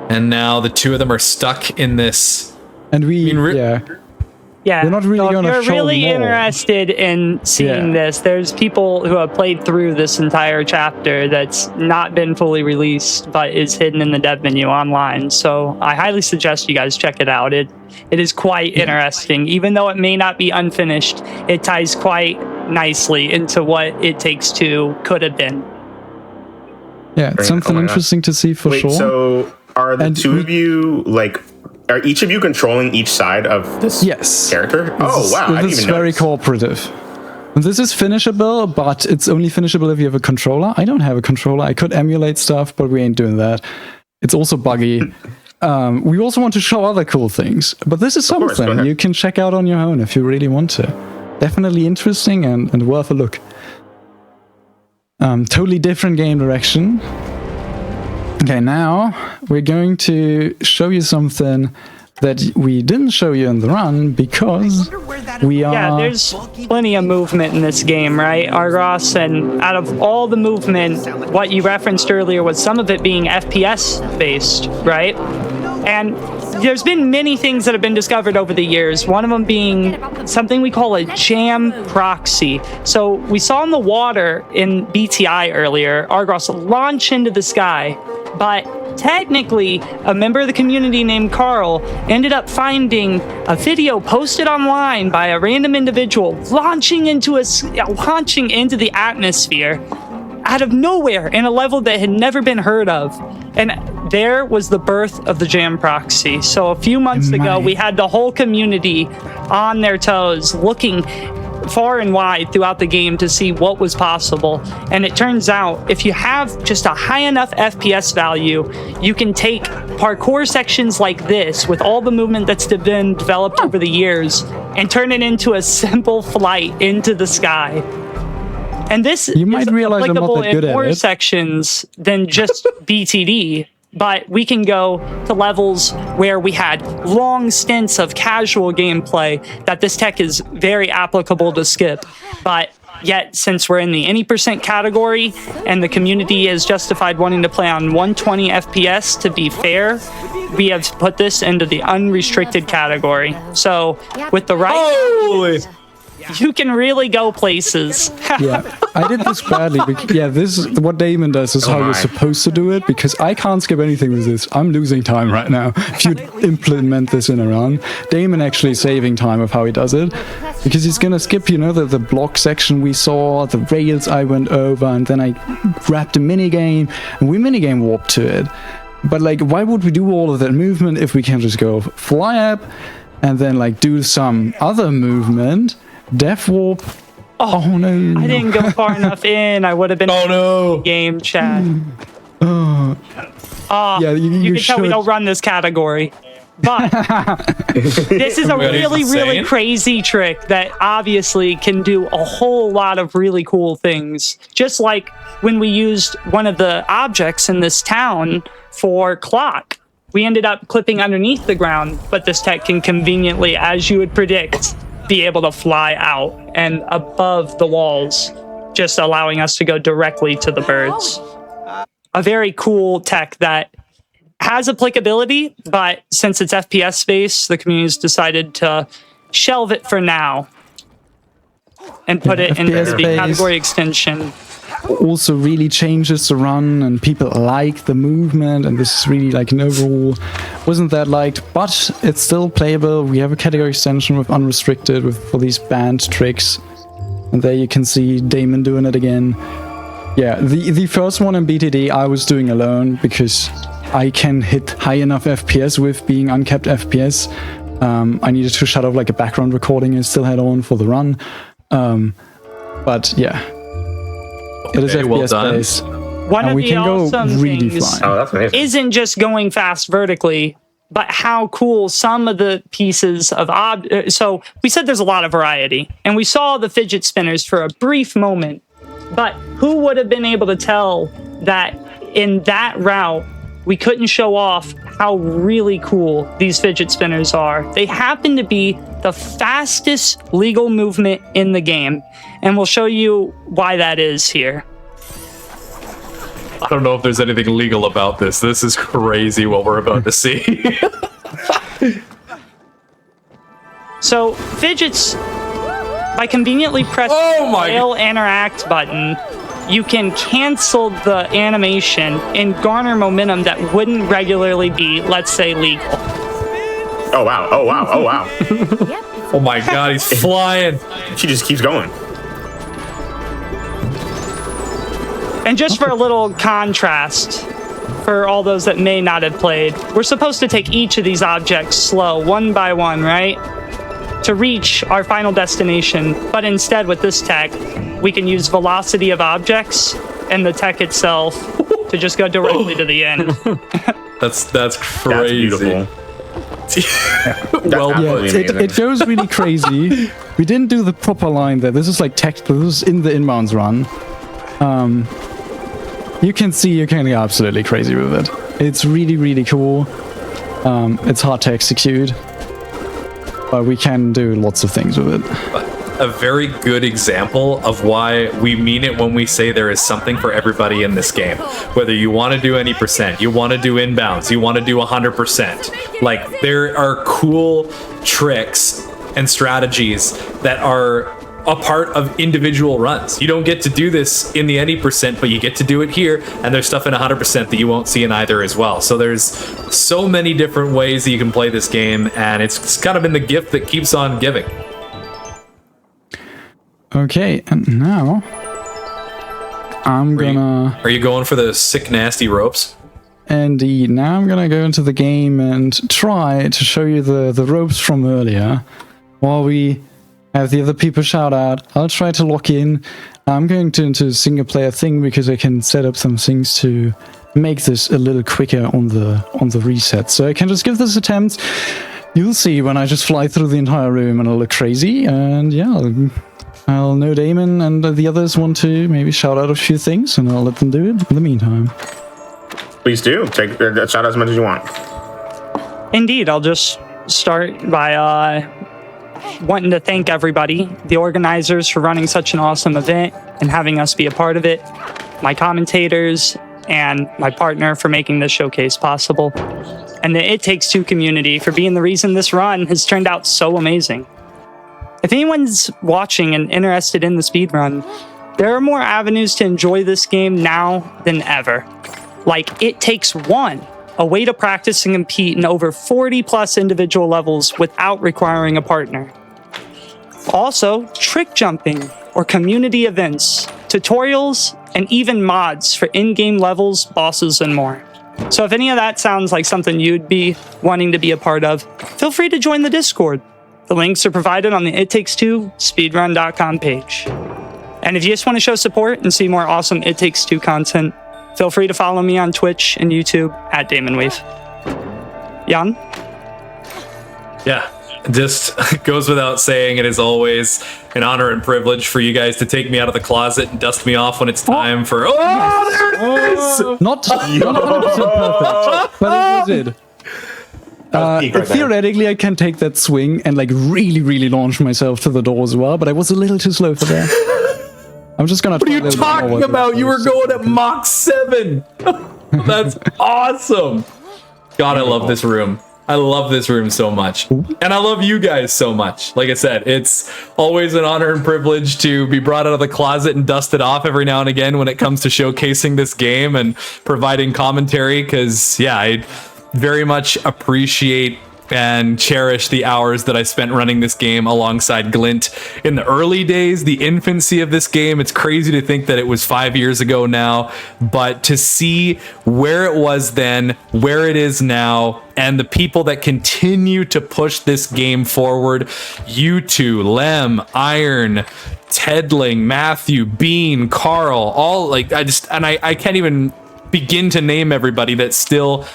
and now the two of them are stuck in this. And we, mean, Yeah, We're not really so if gonna you're show really more. interested in seeing Yeah. this, there's people who have played through this entire chapter that's not been fully released, but is hidden in the dev menu online. So I highly suggest you guys check it out. It is quite interesting, even though it may not be unfinished. It ties quite nicely into what It Takes Two could have been. Yeah, it's something my God. interesting to see for Wait, sure. so are the And two of you are each of you controlling each side of this Yes. character? Oh wow, I didn't It's even know. very cooperative. And this is finishable, but it's only finishable if you have a controller. I don't have a controller. I could emulate stuff, but we ain't doing that. It's also buggy. We also want to show other cool things, but this is course, go something ahead. you can check out on your own if you really want to. Definitely interesting and worth a look. Totally different game direction. Okay, now we're going to show you something that we didn't show you in the run because we are... Yeah, there's plenty of movement in this game, right, Argos? And out of all the movement, what you referenced earlier was some of it being FPS-based, right? And there's been many things that have been discovered over the years, one of them being something we call a jam proxy. So we saw in the water in BTI earlier, Argos launch into the sky, but technically, a member of the community named Carl ended up finding a video posted online by a random individual launching into the atmosphere out of nowhere in a level that had never been heard of. And there was the birth of the jam proxy. So a few months ago, we had the whole community on their toes looking far and wide throughout the game to see what was possible. And it turns out if you have just a high enough FPS value, you can take parkour sections like this with all the movement that's been developed over the years and turn it into a simple flight into the sky. And this You might is realize I'm not applicable that good in at more it. sections than just BTD. But we can go to levels where we had long stints of casual gameplay that this tech is very applicable to skip. But yet, since we're in the any percent category and the community has justified wanting to play on 120 FPS to be fair, we have put this into the unrestricted category. So with the right... Holy! You can really go places. Yeah, I did this badly. Yeah, this is what Damon does is how my. you're supposed to do it because I can't skip anything with this. I'm losing time right now. If you implement this in a run, Damon actually saving time of how he does it because he's gonna skip, the block section we saw, the rails I went over, and then I grabbed a minigame and we minigame warped to it. But why would we do all of that movement if we can just go fly up and then do some other movement? Death warp. Oh no! I didn't go far enough in. I would have been game chat. Yeah, You can tell we don't run this category. But this is a really, really insane. crazy trick that obviously can do a whole lot of really cool things. Just like when we used one of the objects in this town for clock. We ended up clipping underneath the ground, but this tech can conveniently, as you would predict, be able to fly out and above the walls, just allowing us to go directly to the birds. A very cool tech that has applicability, but since it's FPS space, the community's decided to shelve it for now and put it into FPS the based. category extension. Also really changes the run and people like the movement and this is really an overall wasn't that liked, but it's still playable. We have a category extension with unrestricted for these banned tricks, and there you can see Damon doing it again. Yeah, the first one in BTD I was doing alone because I can hit high enough FPS with being uncapped FPS. I needed to shut off a background recording I still had on for the run, but yeah. It is Okay, well FPS done. based. One And of we the can go awesome really things flying. Oh, that's amazing. isn't just going fast vertically, but how cool some of the pieces of so we said there's a lot of variety, and we saw the fidget spinners for a brief moment, but who would have been able to tell that in that route we couldn't show off how really cool these fidget spinners are? They happen to be the fastest legal movement in the game, and we'll show you why that is here. I don't know if there's anything legal about this. This is crazy what we're about to see. So fidgets, by conveniently pressing Oh my the Fail Interact button, you can cancel the animation and garner momentum that wouldn't regularly be, let's say, legal. Oh wow! Oh wow! Oh wow! Oh my god, he's flying. She just keeps going. And just for a little contrast, for all those that may not have played, we're supposed to take each of these objects slow, one by one, right? To reach our final destination. But instead, with this tech, we can use velocity of objects and the tech itself to just go directly to the end. That's That's crazy. beautiful. Well, Yeah, Absolutely it goes really crazy. We didn't do the proper line there. This is like text. This is in the inbounds run. You can see you can go absolutely crazy with it. It's really, really cool. It's hard to execute, but we can do lots of things with it. a very good example of why we mean it when we say there is something for everybody in this game. Whether you want to do any percent, you want to do inbounds, you want to do 100%. Like, there are cool tricks and strategies that are a part of individual runs. You don't get to do this in the any percent, but you get to do it here, and there's stuff in 100% that you won't see in either as well. So there's so many different ways that you can play this game, and it's kind of been the gift that keeps on giving. Okay, and now I'm gonna... Are you going for the sick, nasty ropes? Indeed. Now I'm gonna go into the game and try to show you the ropes from earlier. While we have the other people shout out, I'll try to lock in. I'm going to into a single player thing because I can set up some things to make this a little quicker on the reset. So I can just give this a attempt. You'll see when I just fly through the entire room and it'll look crazy. And yeah, I'll know Damon and the others want to maybe shout out a few things, and I'll let them do it in the meantime. Please do. Take shout out as much as you want. Indeed, I'll just start by wanting to thank everybody, the organizers, for running such an awesome event and having us be a part of it, my commentators, and my partner for making this showcase possible, and the It Takes Two community for being the reason this run has turned out so amazing. If anyone's watching and interested in the speedrun, there are more avenues to enjoy this game now than ever. Like It Takes One, a way to practice and compete in over 40 plus individual levels without requiring a partner. Also, trick jumping or community events, tutorials, and even mods for in-game levels, bosses, and more. So if any of that sounds like something you'd be wanting to be a part of, feel free to join the Discord. The links are provided on the It Takes Two speedrun.com page. And if you just want to show support and see more awesome It Takes Two content, feel free to follow me on Twitch and YouTube at DamonWave. Jan? Yeah, just goes without saying, it is always an honor and privilege for you guys to take me out of the closet and dust me off when it's time for... Oh, there it is! Not 100% perfect, but it was it. Theoretically, I can take that swing and like really launch myself to the door as well, but I was a little too slow for that. I'm just gonna. What are you talking about? You were going at Mach 7. That's awesome. God, I love this room. I love this room so much. And I love you guys so much. Like I said, it's always an honor and privilege to be brought out of the closet and dusted off every now and again when it comes to showcasing this game and providing commentary, because, yeah, I very much appreciate and cherish the hours that I spent running this game alongside Glint in the early days, the infancy of this game. It's crazy to think that it was 5 years ago now, but to see where it was then, where it is now, and the people that continue to push this game forward, you two, Lem, Iron, Tedling, Matthew, Bean, Carl, all like, I can't even begin to name everybody that still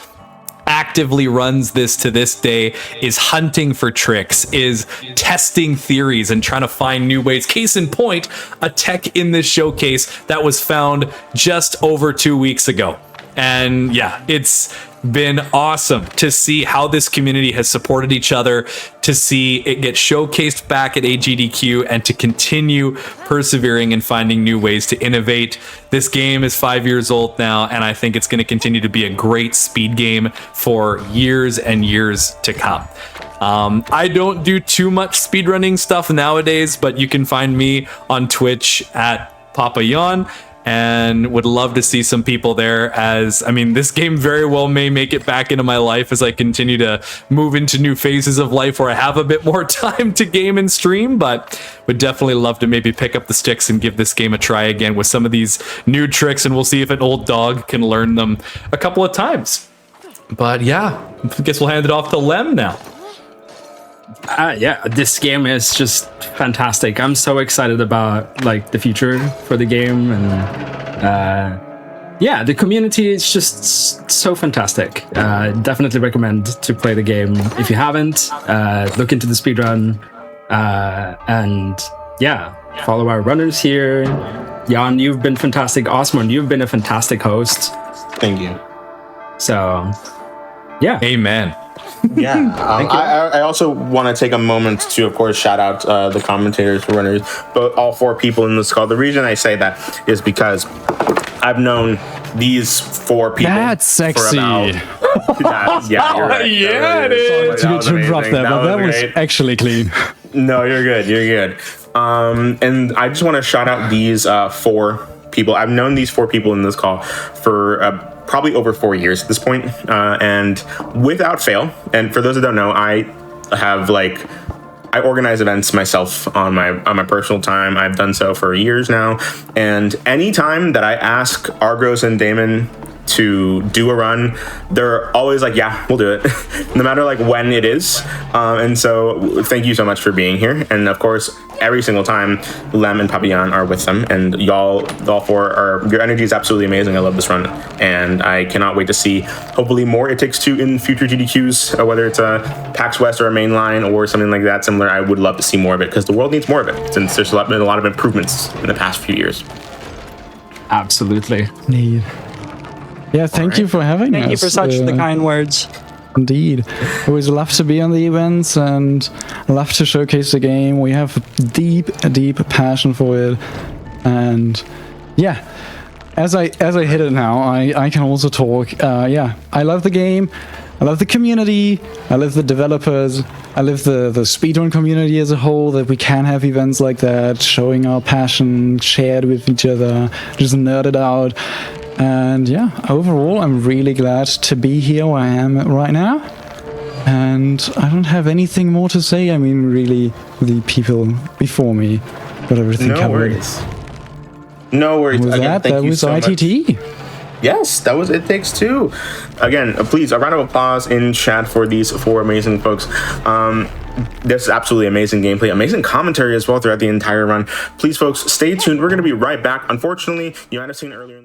actively runs this to this day, is hunting for tricks, is testing theories and trying to find new ways. Case in point, a tech in this showcase that was found just over 2 weeks ago. And yeah, it's been awesome to see how this community has supported each other, to see it get showcased back at AGDQ, and to continue persevering and finding new ways to innovate. This game is 5 years old now, and I think it's going to continue to be a great speed game for years and years to come. I don't do too much speedrunning stuff nowadays, but you can find me on Twitch at Papa Yon. and would love to see some people there. As I mean, this game very well may make it back into my life as I continue to move into new phases of life where I have a bit more time to game and stream, but would definitely love to maybe pick up the sticks and give this game a try again with some of these new tricks, and we'll see if an old dog can learn them a couple of times. But yeah, I guess we'll hand it off to Lem now. Yeah, this game is just fantastic. I'm so excited about like the future for the game, and yeah, the community is just so fantastic. Definitely recommend to play the game if you haven't. Look into the speedrun, and yeah, follow our runners here. Jan, you've been fantastic. Osmond, you've been a fantastic host. Thank you. So yeah, Amen. Yeah, I also want to take a moment to, of course, shout out the commentators, runners, but all 4 people in this call. The reason I say that is because I've known these 4 people. That's sexy. Yeah, you're right. Yeah, it is. To interrupt that, but that was actually clean. No, you're good. You're good. And I just want to shout out these 4 people. I've known these 4 people in this call for probably over 4 years at this point, and without fail. And for those that don't know, I organize events myself on my personal time. I've done so for years now, and anytime that I ask Argos and Damon to do a run, they're always like, yeah, we'll do it, no matter like when it is. And so thank you so much for being here. And of course, every single time Lem and Papillon are with them, and y'all all 4 your energy is absolutely amazing. I love this run, and I cannot wait to see hopefully more It Takes Two in future GDQs, whether it's a PAX West or a mainline or something like that similar. I would love to see more of it because the world needs more of it, since there's been a lot of improvements in the past few years. absolutely. Need. Yeah, thank you for having us. Thank you for such the kind words. Indeed. Always love to be on the events and love to showcase the game. We have a deep passion for it. And yeah, as I hit it now, I can also talk. Yeah, I love the game. I love the community. I love the developers. I love the speedrun community as a whole, that we can have events like that, showing our passion, shared with each other, just nerded out. And yeah, overall, I'm really glad to be here where I am right now. And I don't have anything more to say. I mean, really, the people before me got everything covered. Worries. No worries. Was Again, that was so ITT? Much. Yes, that was It Takes Two. Again, please, a round of applause in chat for these 4 amazing folks. This is absolutely amazing gameplay, amazing commentary as well throughout the entire run. Please, folks, stay tuned. We're going to be right back. Unfortunately, you might have seen earlier in the